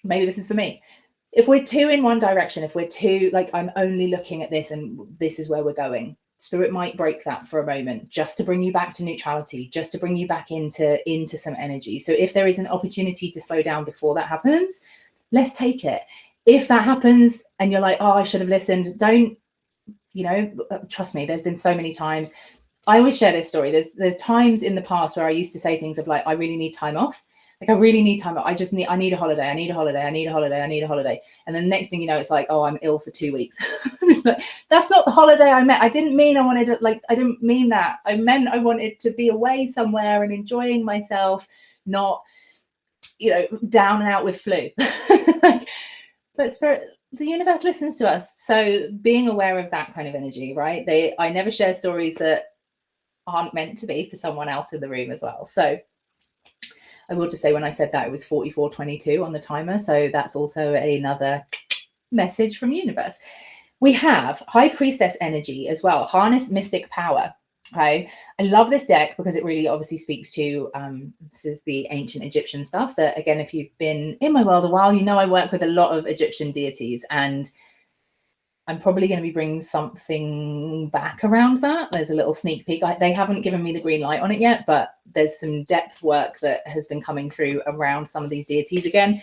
S1: Maybe this is for me. If we're too in one direction, if we're too like, I'm only looking at this and this is where we're going, spirit might break that for a moment, just to bring you back to neutrality, just to bring you back into some energy. So if there is an opportunity to slow down before that happens, let's take it. If that happens and you're like, oh, I should have listened, don't, trust me, there's been so many times. I always share this story. There's times in the past where I used to say things of like, I really need time off. Like, I really need time off. I need a holiday. And then the next thing you know, it's like, oh, I'm ill for 2 weeks. It's like, that's not the holiday I meant. I didn't mean I wanted to, like, I didn't mean that. I meant I wanted to be away somewhere and enjoying myself, not, down and out with flu. But spirit, the universe listens to us. So being aware of that kind of energy, right? I never share stories that aren't meant to be for someone else in the room as well. So I will just say, when I said that, it was 44:22 on the timer. So that's also another message from universe. We have High Priestess energy as well. Harness mystic power. Okay. I love this deck because it really obviously speaks to, this is the ancient Egyptian stuff that, again, if you've been in my world a while, I work with a lot of Egyptian deities, and I'm probably going to be bringing something back around that. There's a little sneak peek. They haven't given me the green light on it yet, but there's some depth work that has been coming through around some of these deities again.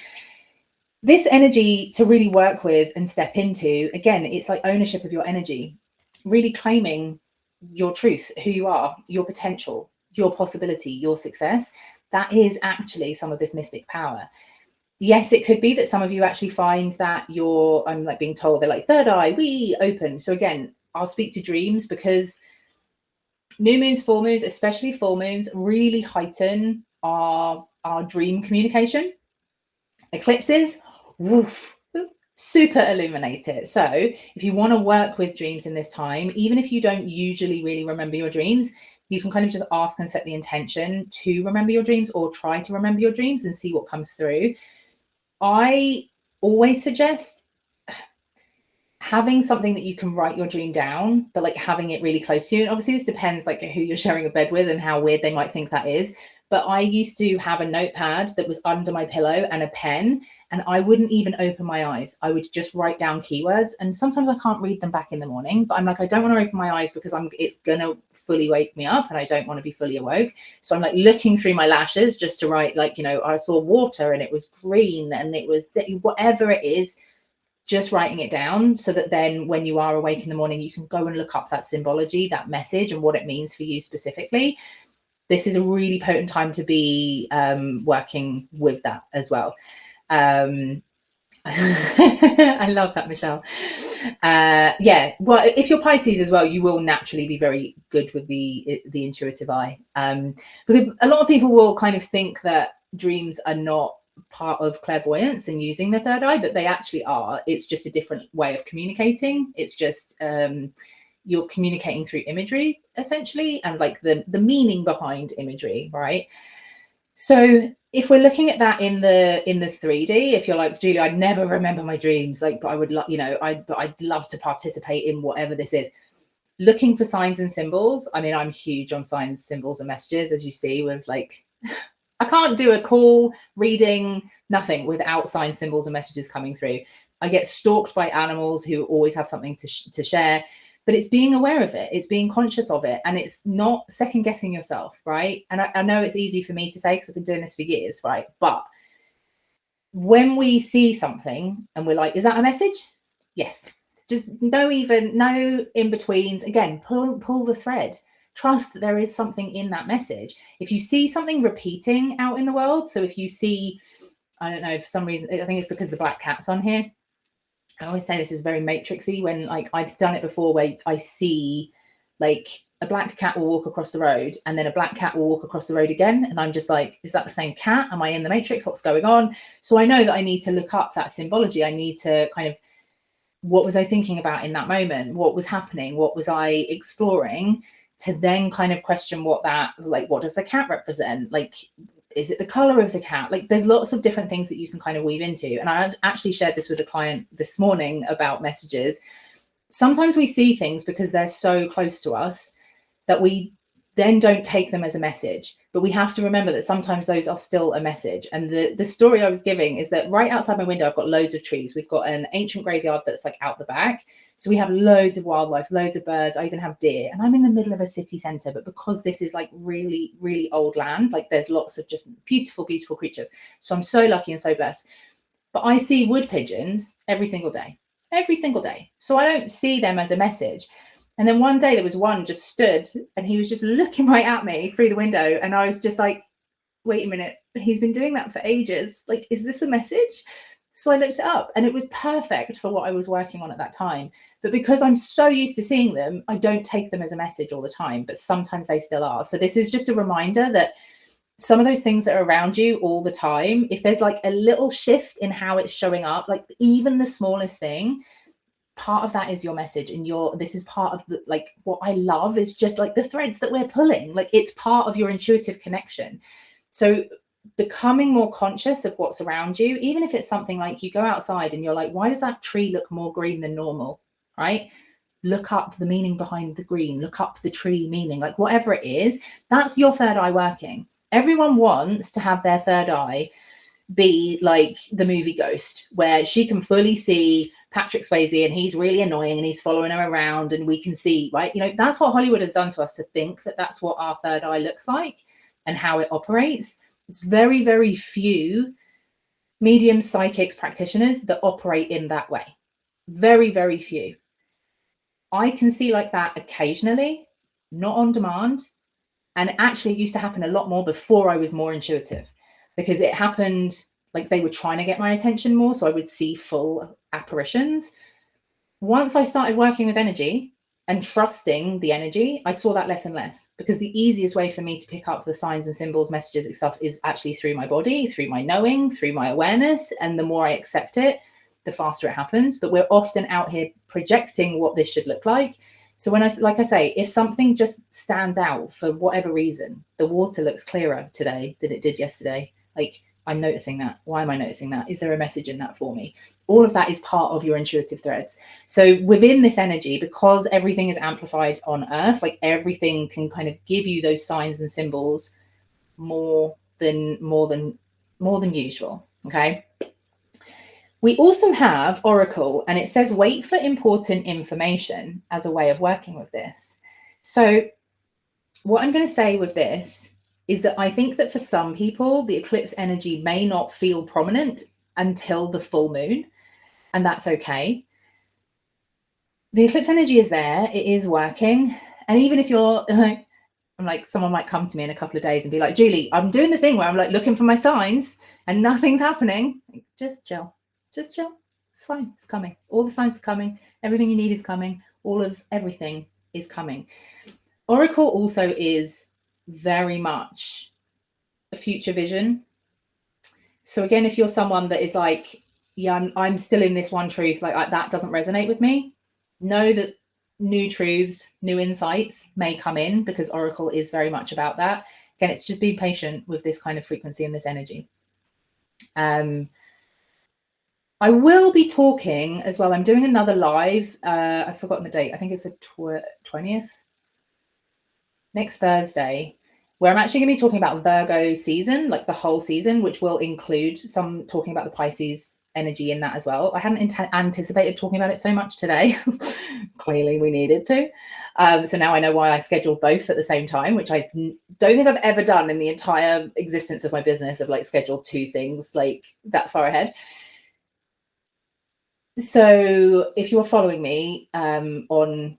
S1: This energy to really work with and step into, again, it's like ownership of your energy, really claiming your truth, who you are, your potential, your possibility, your success. That is actually some of this mystic power. Yes, it could be that some of you actually find that I'm like being told they're like third eye, we open. So again, I'll speak to dreams because new moons, full moons, especially full moons, really heighten our dream communication. Eclipses, woof, super illuminate it. So if you want to work with dreams in this time, even if you don't usually really remember your dreams, you can kind of just ask and set the intention to remember your dreams, or try to remember your dreams and see what comes through. I always suggest having something that you can write your dream down, but like having it really close to you. And obviously this depends like who you're sharing a bed with and how weird they might think that is. But I used to have a notepad that was under my pillow and a pen, and I wouldn't even open my eyes. I would just write down keywords, and sometimes I can't read them back in the morning, but I'm like, I don't want to open my eyes because it's gonna fully wake me up and I don't want to be fully awoke. So I'm like looking through my lashes just to write, like, you know, I saw water and it was green and it was whatever it is, just writing it down so that then when you are awake in the morning, you can go and look up that symbology, that message, and what it means for you specifically. This is a really potent time to be working with that as well. I love that, Michelle. Yeah, well, if you're Pisces as well, you will naturally be very good with the intuitive eye. Because a lot of people will kind of think that dreams are not part of clairvoyance and using the third eye, but they actually are. It's just a different way of communicating. It's just you're communicating through imagery essentially, and like the meaning behind imagery, right? So if we're looking at that in the 3D, if you're like, Julie, I'd never remember my dreams, like, but I would I'd love to participate in whatever this is. Looking for signs and symbols. I mean, I'm huge on signs, symbols, and messages, as you see, with like, I can't do a call, reading, nothing without signs, symbols, and messages coming through. I get stalked by animals who always have something to share. But it's being aware of it, it's being conscious of it, and it's not second guessing yourself, right? And I know it's easy for me to say because I've been doing this for years, right? But when we see something and we're like, is that a message? Yes. Just no in-betweens. Again, pull the thread. Trust that there is something in that message. If you see something repeating out in the world, so if you see, I don't know, for some reason, I think it's because the black cat's on here. I always say this is very matrixy when, like, I've done it before where I see like a black cat will walk across the road and then a black cat will walk across the road again. And I'm just like, is that the same cat? Am I in the matrix? What's going on? So I know that I need to look up that symbology. I need to kind of, what was I thinking about in that moment? What was happening? What was I exploring? To then kind of question what does the cat represent? Like, is it the color of the cat? Like, there's lots of different things that you can kind of weave into. And I actually shared this with a client this morning about messages. Sometimes we see things because they're so close to us that we then don't take them as a message. But we have to remember that sometimes those are still a message. And the story I was giving is that right outside my window, I've got loads of trees. We've got an ancient graveyard that's like out the back. So we have loads of wildlife, loads of birds. I even have deer. And I'm in the middle of a city centre. But because this is like really, really old land, like there's lots of just beautiful, beautiful creatures. So I'm so lucky and so blessed. But I see wood pigeons every single day. So I don't see them as a message. And then one day there was one just stood and he was just looking right at me through the window. And I was just like, wait a minute, he's been doing that for ages. Like, is this a message? So I looked it up and it was perfect for what I was working on at that time. But because I'm so used to seeing them, I don't take them as a message all the time, but sometimes they still are. So this is just a reminder that some of those things that are around you all the time, if there's like a little shift in how it's showing up, like even the smallest thing, part of that is your message. And this is part of the, like, what I love is just like the threads that we're pulling, like it's part of your intuitive connection. So becoming more conscious of what's around you, even if it's something like you go outside and you're like, why does that tree look more green than normal? Right? Look up the meaning behind the green, look up the tree meaning, like whatever it is, that's your third eye working. Everyone wants to have their third eye be like the movie Ghost, where she can fully see Patrick Swayze and he's really annoying and he's following her around and we can see, right? You know, that's what Hollywood has done to us, to think that that's what our third eye looks like and how it operates. It's very, very few mediums, psychics, practitioners that operate in that way. Very, very few. I can see like that occasionally, not on demand. And it actually used to happen a lot more before I was more intuitive, because it happened like they were trying to get my attention more. So I would see full apparitions. Once I started working with energy and trusting the energy, I saw that less and less, because the easiest way for me to pick up the signs and symbols, messages and stuff is actually through my body, through my knowing, through my awareness. And the more I accept it, the faster it happens. But we're often out here projecting what this should look like. So when like I say, if something just stands out for whatever reason, the water looks clearer today than it did yesterday. Like, I'm noticing that. Why am I noticing that? Is there a message in that for me? All of that is part of your intuitive threads. So within this energy, because everything is amplified on Earth, like everything can kind of give you those signs and symbols more than usual. Okay. We also have Oracle, and it says wait for important information as a way of working with this. So what I'm going to say with this is that I think that for some people, the eclipse energy may not feel prominent until the full moon, and that's okay. The eclipse energy is there. It is working. And even if you're like, I'm like, someone might come to me in a couple of days and be like, Julie, I'm doing the thing where I'm like looking for my signs and nothing's happening. Just chill. Just chill. It's fine. It's coming. All the signs are coming. Everything you need is coming. All of everything is coming. Oracle also is very much a future vision. So again, if you're someone that is like, yeah, I'm still in this one truth, like that doesn't resonate with me, know that new truths, new insights may come in, because Oracle is very much about that. Again, it's just being patient with this kind of frequency and this energy. I will be talking as well. I'm doing another live. I've forgotten the date. I think it's the 20th. Next Thursday, where I'm actually going to be talking about Virgo season, like the whole season, which will include some talking about the Pisces energy in that as well. I hadn't anticipated talking about it so much today. Clearly we needed to. So now I know why I scheduled both at the same time, which I don't think I've ever done in the entire existence of my business, of like scheduled two things like that far ahead. So if you're following me on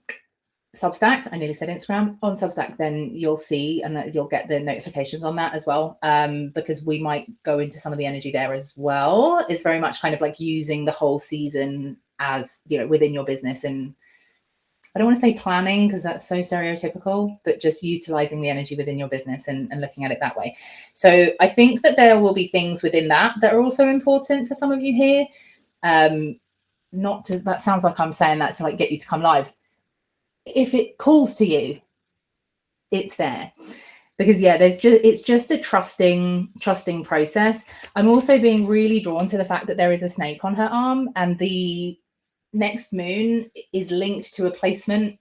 S1: Substack, I nearly said Instagram, on Substack, then you'll see and you'll get the notifications on that as well, because we might go into some of the energy there as well. It's very much kind of like using the whole season as, you know, within your business. And I don't want to say planning, because that's so stereotypical, but just utilizing the energy within your business and looking at it that way. So I think that there will be things within that are also important for some of you here. Not to, that sounds like I'm saying that to like get you to come live. If it calls to you, it's there, because yeah, it's just a trusting process. I'm also being really drawn to the fact that there is a snake on her arm, and the next moon is linked to a placement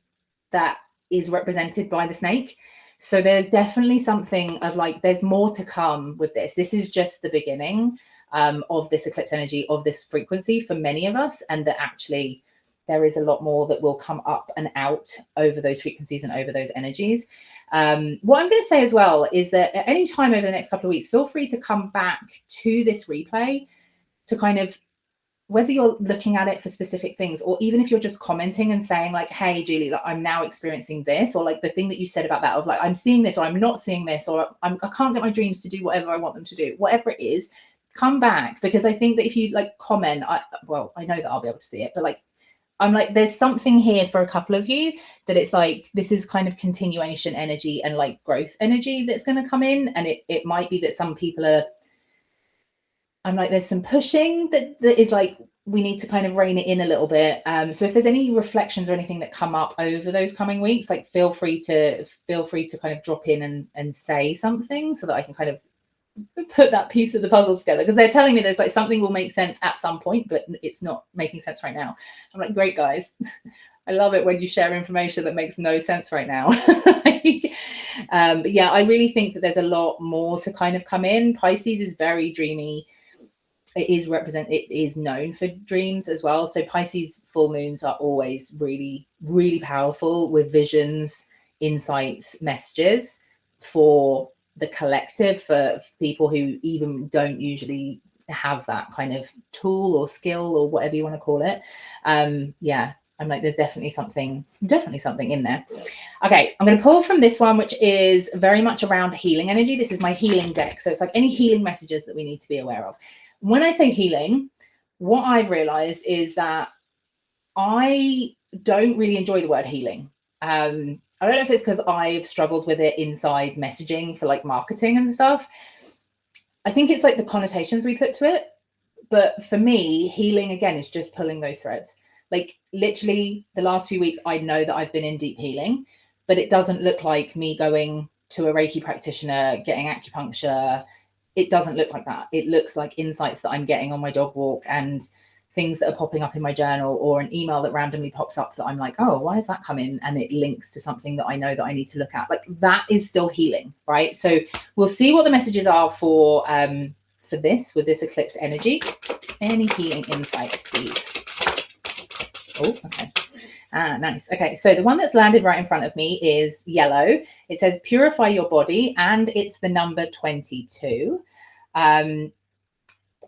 S1: that is represented by the snake. So there's definitely something of like, there's more to come with this. This is just the beginning of this eclipse energy, of this frequency for many of us, and that actually there is a lot more that will come up and out over those frequencies and over those energies. What I'm going to say as well is that at any time over the next couple of weeks, feel free to come back to this replay to kind of, whether you're looking at it for specific things, or even if you're just commenting and saying like, hey, Julie, like, I'm now experiencing this, or like the thing that you said about that of like, I'm seeing this, or I'm not seeing this, or I can't get my dreams to do whatever I want them to do, whatever it is, come back. Because I think that if you like comment, I know that I'll be able to see it, but like, I'm like, there's something here for a couple of you that it's like, this is kind of continuation energy and like growth energy that's going to come in. And it might be that some people are, I'm like, there's some pushing that is like, we need to kind of rein it in a little bit. So if there's any reflections or anything that come up over those coming weeks, like feel free to kind of drop in and say something, so that I can kind of put that piece of the puzzle together, because they're telling me there's like something will make sense at some point, but it's not making sense right now. I'm like, great, guys. I love it when you share information that makes no sense right now. But yeah, I really think that there's a lot more to kind of come in. Pisces is very dreamy. It is known for dreams as well. So Pisces full moons are always really, really powerful with visions, insights, messages for the collective, for people who even don't usually have that kind of tool or skill or whatever you want to call it. Yeah, I'm like, there's definitely something in there. Okay, I'm going to pull from this one, which is very much around healing energy. This is my healing deck. So it's like any healing messages that we need to be aware of. When I say healing, what I've realized is that I don't really enjoy the word healing. I don't know if it's because I've struggled with it inside messaging for like marketing and stuff. I think it's like the connotations we put to it. But for me, healing, again, is just pulling those threads. Like literally the last few weeks, I know that I've been in deep healing, but it doesn't look like me going to a Reiki practitioner, getting acupuncture. It doesn't look like that. It looks like insights that I'm getting on my dog walk and things that are popping up in my journal, or an email that randomly pops up that I'm like, oh, why has that come in? And it links to something that I know that I need to look at. Like that is still healing, right? So we'll see what the messages are for this, with this eclipse energy. Any healing insights, please? Oh, okay. Nice. Okay, so the one that's landed right in front of me is yellow. It says purify your body, and it's the number 22.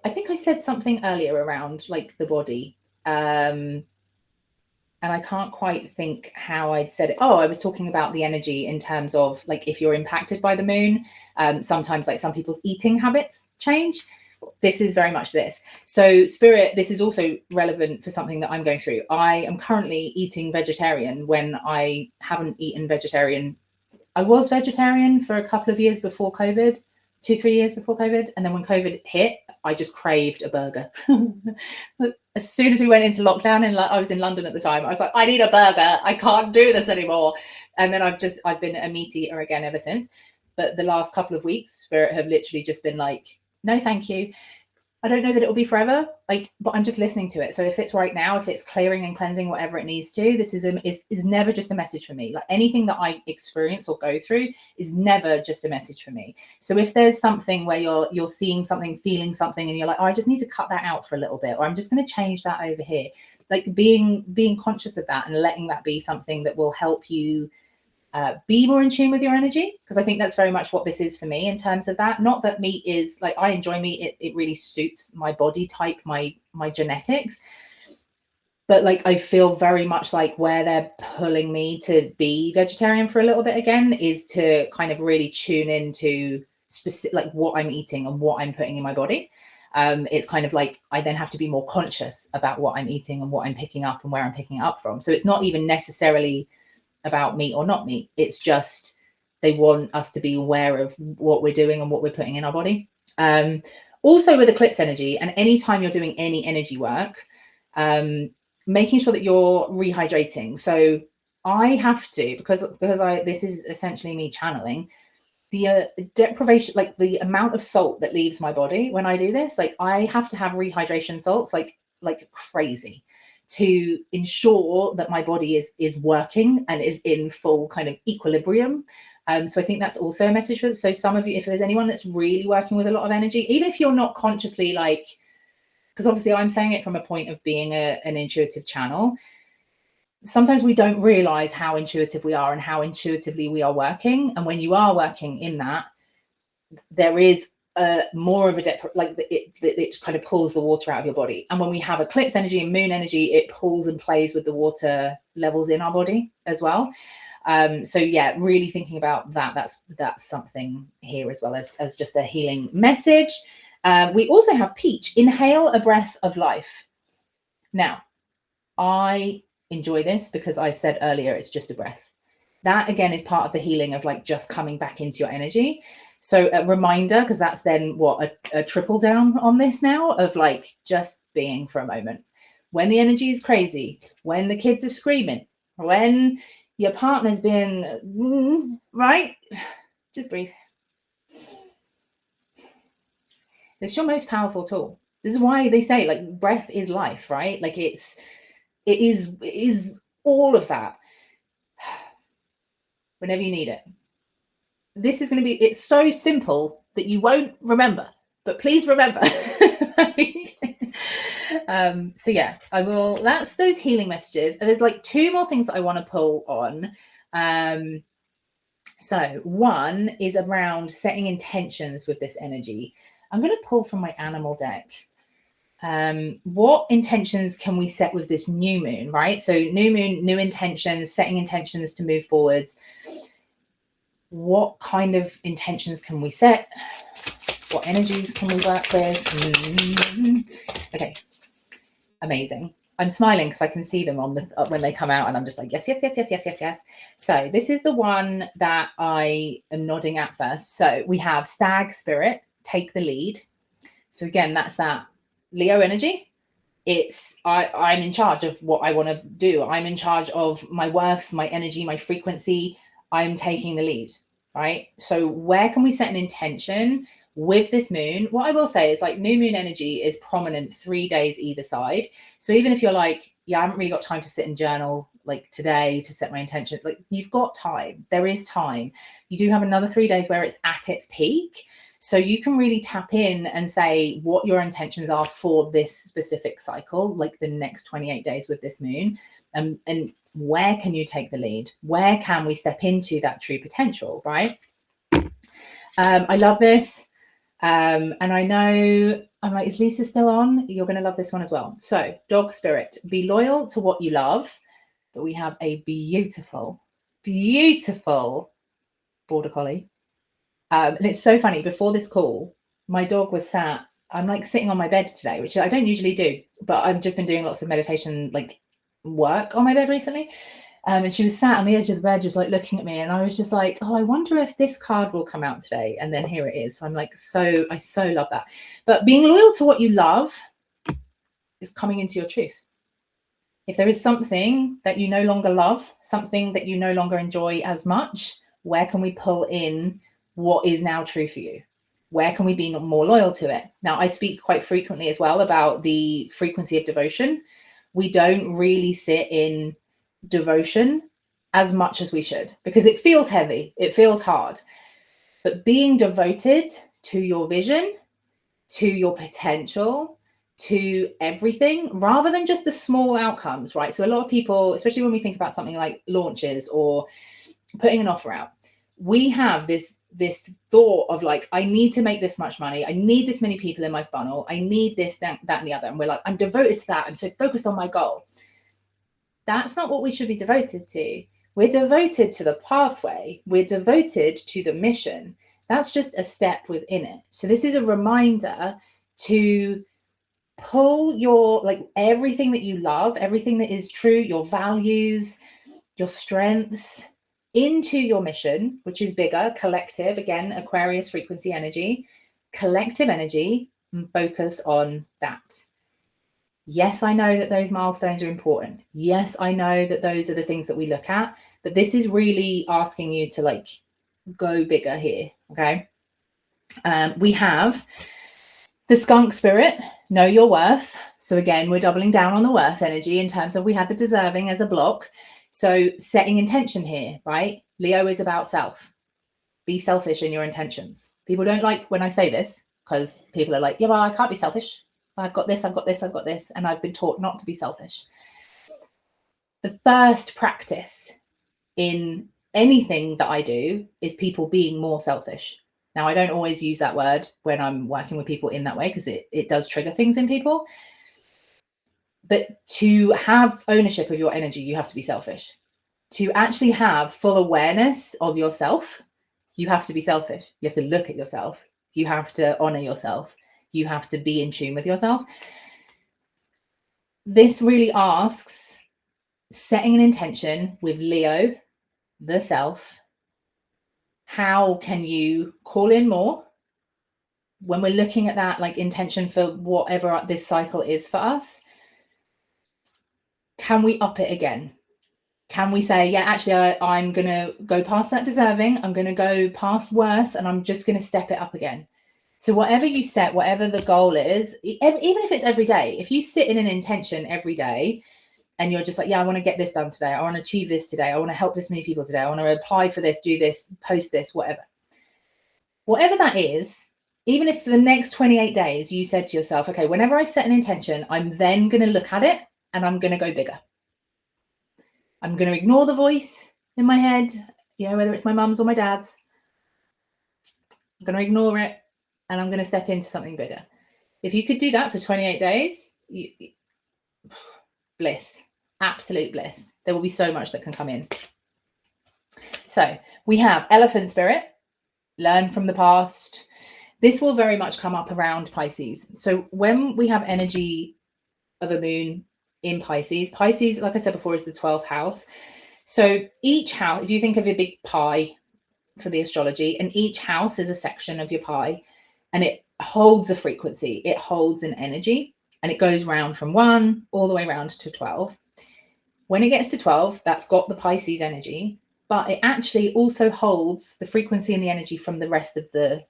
S1: I think I said something earlier around like the body. And I can't quite think how I'd said it. Oh, I was talking about the energy in terms of like if you're impacted by the moon, sometimes like some people's eating habits change. This is very much this. So Spirit, this is also relevant for something that I'm going through. I am currently eating vegetarian when I haven't eaten vegetarian. I was vegetarian for a couple of years before COVID, 2-3 years before COVID. And then when COVID hit, I just craved a burger. As soon as we went into lockdown, and I was in London at the time, I was like, I need a burger. I can't do this anymore. And then I've been a meat eater again ever since. But the last couple of weeks, Spirit have literally just been like, no, thank you. I don't know that it'll be forever, like, but I'm just listening to it. So if it's right now, if it's clearing and cleansing whatever it needs to, this is never just a message for me. Like anything that I experience or go through is never just a message for me. So if there's something where you're seeing something, feeling something, and you're like, oh, I just need to cut that out for a little bit, or I'm just going to change that over here. Like being conscious of that and letting that be something that will help you be more in tune with your energy, because I think that's very much what this is for me in terms of that. Not that meat is like, I enjoy meat, it really suits my body type, my genetics, but like I feel very much like where they're pulling me to be vegetarian for a little bit again is to kind of really tune into specific, like what I'm eating and what I'm putting in my body. It's kind of like I then have to be more conscious about what I'm eating and what I'm picking up and where I'm picking it up from. So it's not even necessarily about meat or not meat. It's just they want us to be aware of what we're doing and what we're putting in our body. Also with eclipse energy, and anytime you're doing any energy work, making sure that you're rehydrating. So I have to, because this is essentially me channeling the deprivation, like the amount of salt that leaves my body when I do this. Like I have to have rehydration salts like crazy, to ensure that my body is working and is in full kind of equilibrium. So I think that's also a message for, so some of you, if there's anyone that's really working with a lot of energy, even if you're not consciously like, because obviously I'm saying it from a point of being an intuitive channel, sometimes we don't realize how intuitive we are and how intuitively we are working. And when you are working in that, there is more of a depth, like it kind of pulls the water out of your body. And when we have eclipse energy and moon energy, it pulls and plays with the water levels in our body as well. So yeah, really thinking about that. That's something here as well as just a healing message. We also have peach. Inhale a breath of life. Now, I enjoy this because I said earlier it's just a breath. That again is part of the healing of like just coming back into your energy. So a reminder, because that's then what a triple down on this now of like just being for a moment. When the energy is crazy, when the kids are screaming, when your partner's been right, just breathe. It's your most powerful tool. This is why they say like breath is life, right? Like it is all of that. Whenever you need it. This is going to be, it's so simple that you won't remember, but please remember. So yeah, that's those healing messages. And there's like 2 more things that I want to pull on. So one is around setting intentions with this energy. I'm going to pull from my animal deck. What intentions can we set with this new moon, right? So new moon, new intentions, setting intentions to move forwards. What kind of intentions can we set? What energies can we work with? Okay, amazing. I'm smiling because I can see them on the when they come out, and I'm just like, yes, yes, yes, yes, yes, yes, yes. So this is the one that I am nodding at first. So we have Stag Spirit, take the lead. So again, that's that Leo energy. It's I'm in charge of what I want to do. I'm in charge of my worth, my energy, my frequency. I'm taking the lead, right? So where can we set an intention with this moon? What I will say is, like, new moon energy is prominent 3 days either side. So even if you're like, yeah, I haven't really got time to sit and journal like today to set my intentions, like, you've got time. There is time. You do have another 3 days where it's at its peak. So you can really tap in and say what your intentions are for this specific cycle, like the next 28 days with this moon. And where can you take the lead? Where can we step into that true potential, right? I love this. And I know, I'm like, is Lisa still on? You're going to love this one as well. So dog spirit, be loyal to what you love. But we have a beautiful, beautiful border collie. And it's so funny, before this call, my dog was sat, I'm like sitting on my bed today, which I don't usually do, but I've just been doing lots of meditation, like work on my bed recently. And she was sat on the edge of the bed, just like looking at me. And I was just like, oh, I wonder if this card will come out today. And then here it is. So I'm like, I so love that. But being loyal to what you love is coming into your truth. If there is something that you no longer love, something that you no longer enjoy as much, where can we pull in what is now true for you? Where can we be more loyal to it? Now, I speak quite frequently as well about the frequency of devotion. We don't really sit in devotion as much as we should, because it feels heavy, it feels hard. But being devoted to your vision, to your potential, to everything, rather than just the small outcomes, right? So a lot of people, especially when we think about something like launches or putting an offer out, we have this thought of like, I need to make this much money, I need this many people in my funnel, I need this, that and the other, and we're like, I'm devoted to that, I'm so focused on my goal. That's not what we should be devoted to. We're devoted to the pathway, we're devoted to the mission. That's just a step within it. So this is a reminder to pull your, like, everything that you love, everything that is true, your values, your strengths, into your mission, which is bigger, collective, again, Aquarius frequency energy, collective energy, and focus on that. Yes, I know that those milestones are important. Yes, I know that those are the things that we look at, but this is really asking you to, like, go bigger here, okay? We have the skunk spirit, know your worth. So again, we're doubling down on the worth energy in terms of, we had the deserving as a block. So setting intention here, right? Leo is about self. Be selfish in your intentions. People don't like when I say this, because people are like, yeah, well, I can't be selfish. I've got this, I've got this, I've got this. And I've been taught not to be selfish. The first practice in anything that I do is people being more selfish. Now, I don't always use that word when I'm working with people in that way, because it does trigger things in people. But to have ownership of your energy, you have to be selfish. To actually have full awareness of yourself, you have to be selfish. You have to look at yourself. You have to honor yourself. You have to be in tune with yourself. This really asks setting an intention with Leo, the self. How can you call in more? When we're looking at that, like, intention for whatever this cycle is for us, can we up it again? Can we say, yeah, actually, I'm going to go past that deserving, I'm going to go past worth, and I'm just going to step it up again. So whatever you set, whatever the goal is, even if it's every day, if you sit in an intention every day and you're just like, yeah, I want to get this done today, I want to achieve this today, I want to help this many people today, I want to apply for this, do this, post this, whatever that is, even if for the next 28 days you said to yourself, okay, whenever I set an intention, I'm then going to look at it and I'm going to go bigger. I'm going to ignore the voice in my head, whether it's my mum's or my dad's. I'm going to ignore it. and I'm going to step into something bigger. If you could do that for 28 days, bliss, absolute bliss. There will be so much that can come in. So we have elephant spirit, learn from the past. This will very much come up around Pisces. So when we have energy of a moon in Pisces, like I said before, is the 12th house. So each house, if you think of a big pie for the astrology, and each house is a section of your pie, and it holds a frequency, it holds an energy, and it goes round from 1 all the way around to 12. When it gets to 12, that's got the Pisces energy, but it actually also holds the frequency and the energy from the rest of the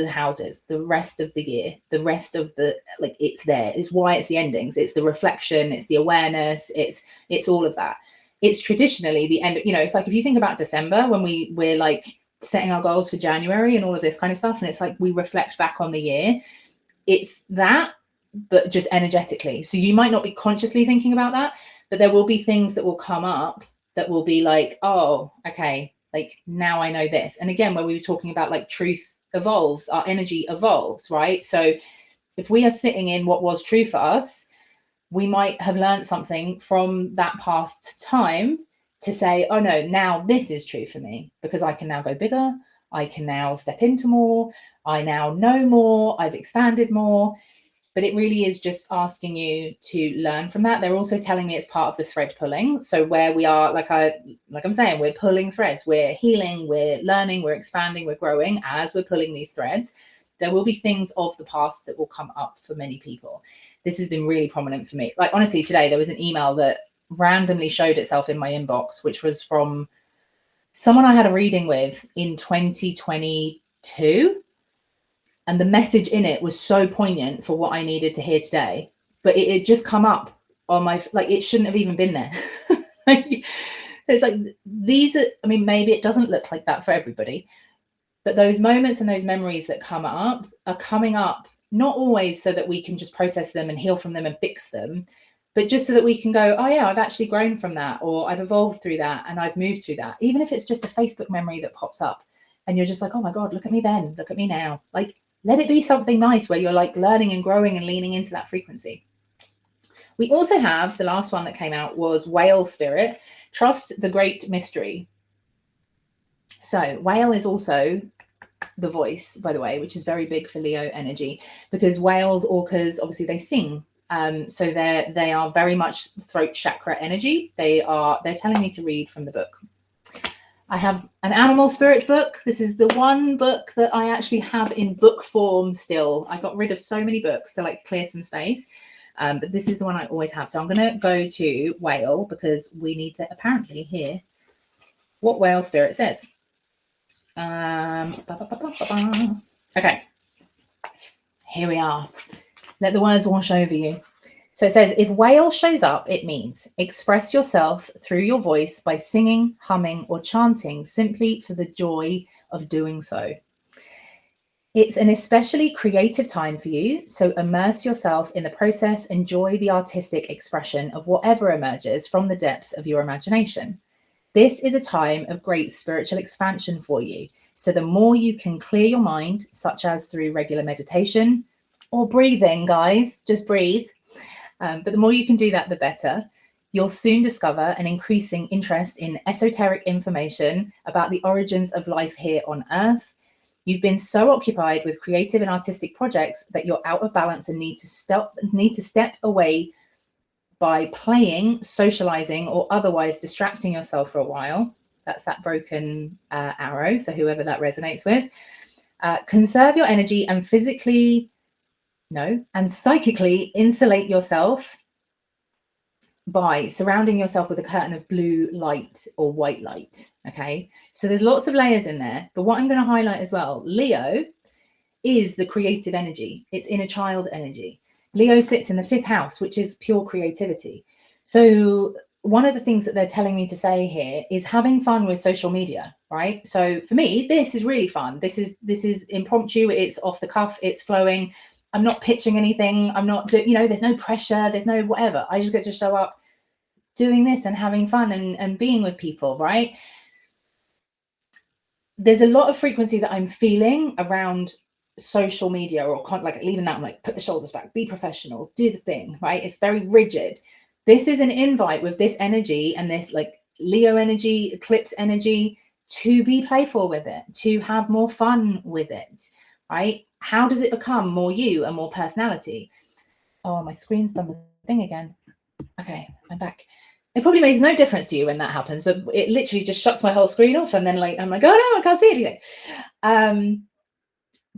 S1: houses, the rest of the year, the rest of the, like, it's there. It's why it's the endings. It's the reflection. It's the awareness. It's all of that. It's traditionally the end. It's like if you think about December, when we're like setting our goals for January and all of this kind of stuff, and it's like we reflect back on the year. It's that, but just energetically. So you might not be consciously thinking about that, but there will be things that will come up that will be like, oh, okay, like now I know this. And again, when we were talking about like truth evolves, our energy evolves, right? So if we are sitting in what was true for us, we might have learned something from that past time to say, oh no, now this is true for me, because I can now go bigger. I can now step into more. I now know more. I've expanded more. But it really is just asking you to learn from that. They're also telling me it's part of the thread pulling. So where we are, like I'm saying, we're pulling threads, we're healing, we're learning, we're expanding, we're growing as we're pulling these threads. There will be things of the past that will come up for many people. This has been really prominent for me. Like, honestly, today there was an email that randomly showed itself in my inbox, which was from someone I had a reading with in 2022. And the message in it was so poignant for what I needed to hear today. But it just come up on my, like, it shouldn't have even been there. It's like, these are, I mean, maybe it doesn't look like that for everybody, but those moments and those memories that come up are coming up, not always so that we can just process them and heal from them and fix them, but just so that we can go, oh yeah, I've actually grown from that, or I've evolved through that, and I've moved through that. Even if it's just a Facebook memory that pops up and you're just like, oh my God, look at me then, look at me now. Like, let it be something nice where you're like learning and growing and leaning into that frequency. We also have, the last one that came out was whale spirit, trust the great mystery. So whale is also the voice, by the way, which is very big for Leo energy, because whales, orcas, obviously they sing. So they are very much throat chakra energy. They're telling me to read from the book. I have an animal spirit book. This is the one book that I actually have in book form still. I got rid of so many books to like clear some space. But this is the one I always have. So I'm going to go to whale because we need to apparently hear what whale spirit says. Okay, here we are. Let the words wash over you. So it says, if whale shows up, it means express yourself through your voice by singing, humming, or chanting simply for the joy of doing so. It's an especially creative time for you, so immerse yourself in the process, enjoy the artistic expression of whatever emerges from the depths of your imagination. This is a time of great spiritual expansion for you, so the more you can clear your mind, such as through regular meditation or breathing, guys, just breathe. But the more you can do that, the better. You'll soon discover an increasing interest in esoteric information about the origins of life here on Earth. You've been so occupied with creative and artistic projects that you're out of balance and need to step away by playing, socializing, or otherwise distracting yourself for a while. That's that broken arrow for whoever that resonates with. Conserve your energy and psychically insulate yourself by surrounding yourself with a curtain of blue light or white light. Okay, so there's lots of layers in there, but what I'm going to highlight as well, Leo is the creative energy. It's inner child energy. Leo sits in the 5th house, which is pure creativity. So one of the things that they're telling me to say here is having fun with social media, right? So for me, this is really fun. This is impromptu. It's off the cuff. It's flowing. I'm not pitching anything. I'm not there's no pressure. There's no whatever. I just get to show up doing this and having fun and being with people, right? There's a lot of frequency that I'm feeling around social media or like leaving that, I'm like, put the shoulders back, be professional, do the thing, right? It's very rigid. This is an invite with this energy and this like Leo energy, eclipse energy, to be playful with it, to have more fun with it, right? How does it become more you and more personality? Oh, my screen's done the thing again. Okay, I'm back. It probably makes no difference to you when that happens, but it literally just shuts my whole screen off, and then like I'm like, oh no, I can't see anything.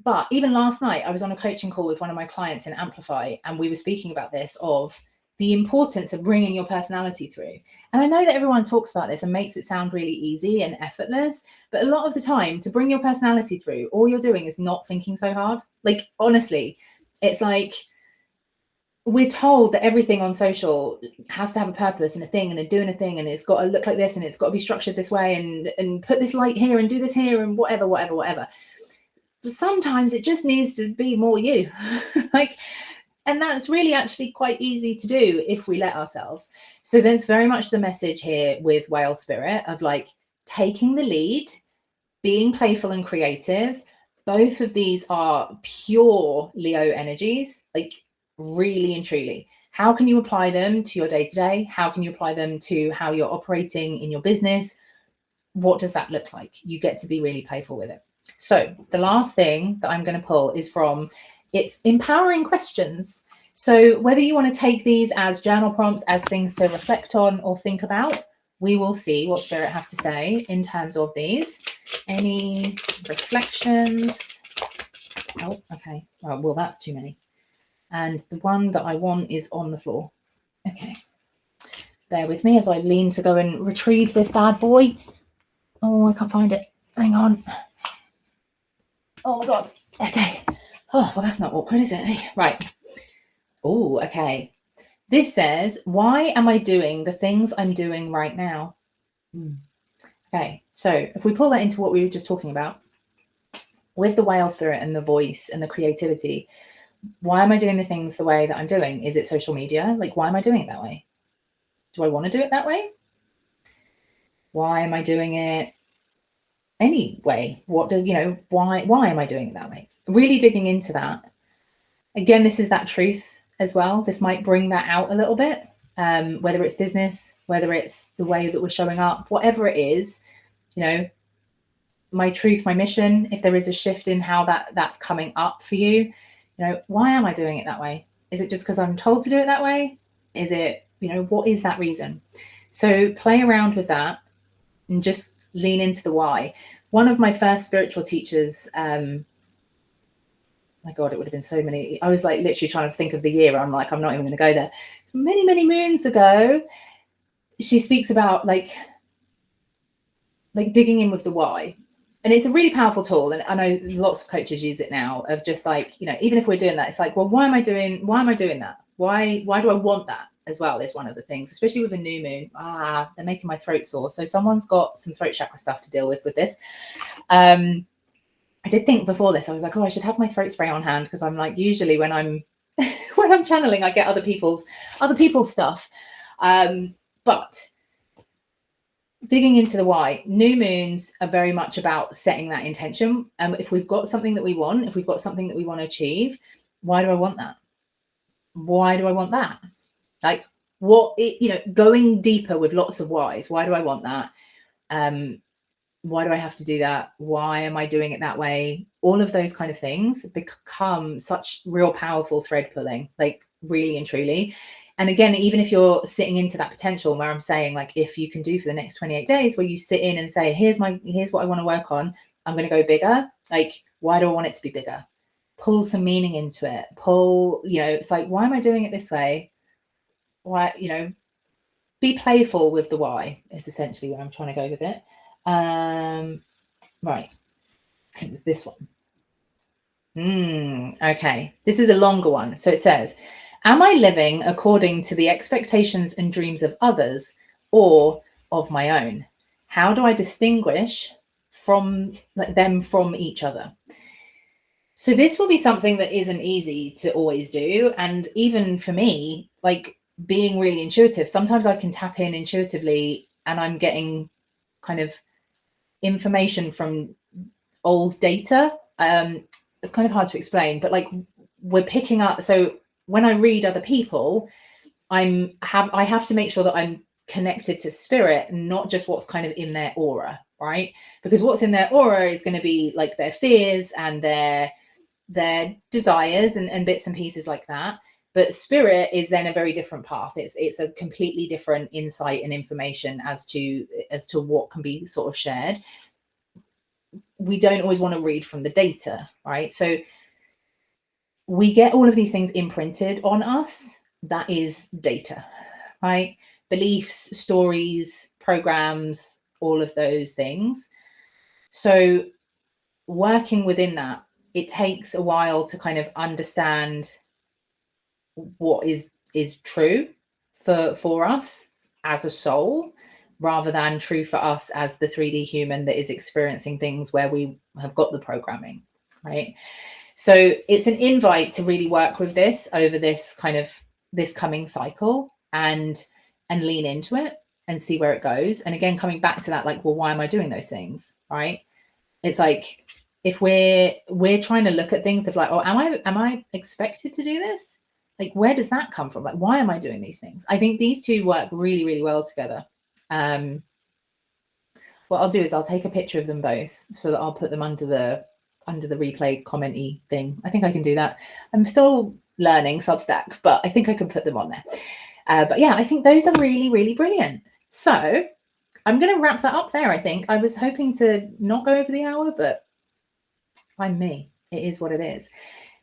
S1: But even last night, I was on a coaching call with one of my clients in Amplify, and we were speaking about this, of the importance of bringing your personality through. And I know that everyone talks about this and makes it sound really easy and effortless, but a lot of the time, to bring your personality through, all you're doing is not thinking so hard. Like, honestly, it's like we're told that everything on social has to have a purpose and a thing, and they're doing a thing, and it's got to look like this, and it's got to be structured this way, and put this light here and do this here and whatever. But sometimes it just needs to be more you. Like, and that's really actually quite easy to do if we let ourselves. So there's very much the message here with whale spirit of like taking the lead, being playful and creative. Both of these are pure Leo energies, like really and truly. How can you apply them to your day-to-day? How can you apply them to how you're operating in your business? What does that look like? You get to be really playful with it. So the last thing that I'm going to pull is from it's empowering questions. So whether you want to take these as journal prompts, as things to reflect on or think about, we will see what Spirit have to say in terms of these. Any reflections? Oh, okay. Well, that's too many. And the one that I want is on the floor. Okay. Bear with me as I lean to go and retrieve this bad boy. Oh, I can't find it. Hang on. Oh my God. Okay. Oh, well, that's not awkward, is it? Right. Oh, okay. This says, why am I doing the things I'm doing right now? Okay. So if we pull that into what we were just talking about with the whale spirit and the voice and the creativity, why am I doing the things the way that I'm doing? Is it social media? Like, why am I doing it that way? Do I want to do it that way? Why am I doing it anyway? What does, why am I doing it that way? Really digging into that. Again, this is that truth as well. This might bring that out a little bit, whether it's business, whether it's the way that we're showing up, whatever it is, my truth, my mission. If there is a shift in how that's coming up for you, why am I doing it that way? Is it just because I'm told to do it that way? Is it, what is that reason? So play around with that and just lean into the why. One of my first spiritual teachers, my God, it would have been so many. I was like literally trying to think of the year. I'm like, I'm not even going to go there. Many, many moons ago, she speaks about like digging in with the why. And it's a really powerful tool. And I know lots of coaches use it now of just like, even if we're doing that, it's like, well, why am I doing that? Why do I want that as well is one of the things, especially with a new moon. They're making my throat sore. So someone's got some throat chakra stuff to deal with this. I did think before this, I was like, I should have my throat spray on hand, because I'm like, usually when I'm when I'm channeling, I get other people's stuff. But digging into the why, new moons are very much about setting that intention. If we've got something that we want, if we've got something that we want to achieve, why do I want that? Why do I want that? Like, what, going deeper with lots of whys. Why do I want that? Why do I have to do that? Why am I doing it that way? All of those kind of things become such real powerful thread pulling, like really and truly. And again, even if you're sitting into that potential where I'm saying, like, if you can do for the next 28 days where you sit in and say, here's what I want to work on. I'm going to go bigger. Like, why do I want it to be bigger? Pull some meaning into it. It's like, why am I doing it this way? Why, be playful with the why is essentially where I'm trying to go with it. Right. I think it was this one. Okay. This is a longer one. So it says, am I living according to the expectations and dreams of others or of my own? How do I distinguish them from each other? So this will be something that isn't easy to always do. And even for me, like being really intuitive, sometimes I can tap in intuitively and I'm getting kind of information from old data. it's kind of hard to explain, but like we're picking up. So when I read other people, I have to make sure that I'm connected to spirit, not just what's kind of in their aura, right? Because what's in their aura is going to be like their fears and their desires and bits and pieces like that. But spirit is then a very different path. It's a completely different insight and information as to what can be sort of shared. We don't always want to read from the data, right? So we get all of these things imprinted on us. That is data, right? Beliefs, stories, programs, all of those things. So working within that, it takes a while to kind of understand what is true for us as a soul, rather than true for us as the 3D human that is experiencing things where we have got the programming, right? So it's an invite to really work with this over this coming cycle and lean into it and see where it goes. And again, coming back to that, like, well, why am I doing those things, right? It's like, if we're trying to look at things of like, oh, am I expected to do this? Like, where does that come from? Like, why am I doing these things? I think these two work really, really well together. What I'll do is I'll take a picture of them both so that I'll put them under the replay comment-y thing. I think I can do that. I'm still learning Substack, but I think I can put them on there. But yeah, I think those are really, really brilliant. So I'm going to wrap that up there, I think. I was hoping to not go over the hour, but I'm me. It is what it is.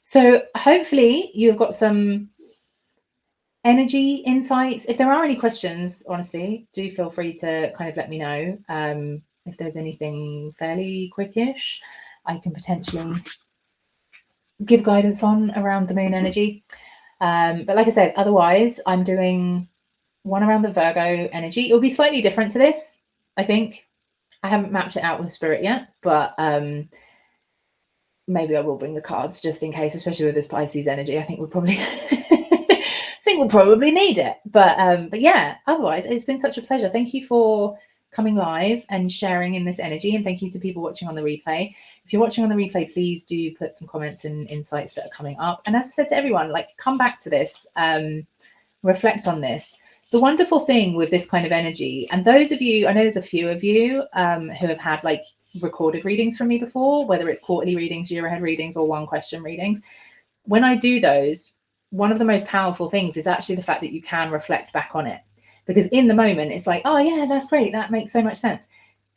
S1: So hopefully you've got some energy insights. If there are any questions, honestly, do feel free to kind of let me know. If there's anything fairly quickish, I can potentially give guidance on around the moon energy. But like I said, otherwise, I'm doing one around the Virgo energy. It'll be slightly different to this, I think. I haven't mapped it out with spirit yet, but maybe I will bring the cards just in case, especially with this Pisces energy. I think we'll probably need it. But yeah, otherwise, it's been such a pleasure. Thank you for coming live and sharing in this energy, and thank you to people watching on the replay. If you're watching on the replay, please do put some comments and insights that are coming up. And as I said to everyone, like, come back to this, reflect on this. The wonderful thing with this kind of energy, and those of you, I know there's a few of you who have had like recorded readings from me before, whether it's quarterly readings, year ahead readings, or one question readings. When I do those, one of the most powerful things is actually the fact that you can reflect back on it. Because in the moment, it's like, oh yeah, that's great. That makes so much sense.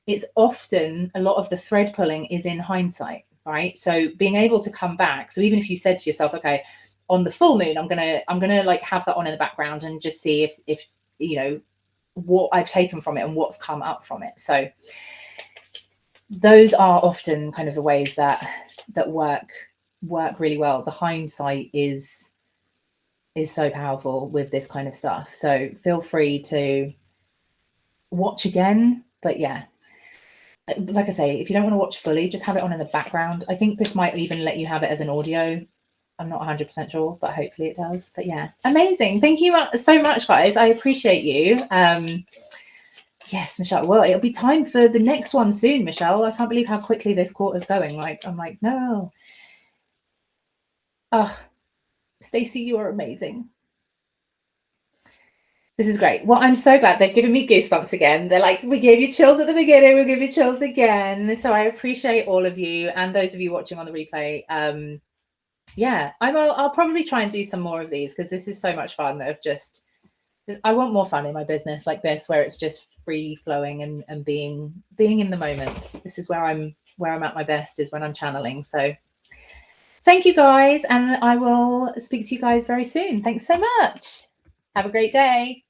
S1: It's often, a lot of the thread pulling is in hindsight, right? So being able to come back. So even if you said to yourself, okay, on the full moon, I'm gonna like have that on in the background and just see if you know what I've taken from it and what's come up from it. So those are often kind of the ways that work really well. The hindsight is so powerful with this kind of stuff. So feel free to watch again. But yeah, like I say, if you don't want to watch fully, just have it on in the background. I think this might even let you have it as an audio. I'm not 100% sure, but hopefully it does. But yeah, amazing. Thank you so much, guys. I appreciate you. Yes, Michelle. Well, it'll be time for the next one soon, Michelle. I can't believe how quickly this quarter's going. Like, I'm like, no. Oh, Stacey, you are amazing. This is great. Well, I'm so glad they've given me goosebumps again. They're like, we gave you chills at the beginning, we'll give you chills again. So I appreciate all of you and those of you watching on the replay. Yeah, I'll probably try and do some more of these because this is so much fun that I want more fun in my business like this, where it's just free flowing and being in the moments. This is where I'm at my best, is when I'm channeling. So thank you guys, and I will speak to you guys very soon. Thanks so much. Have a great day.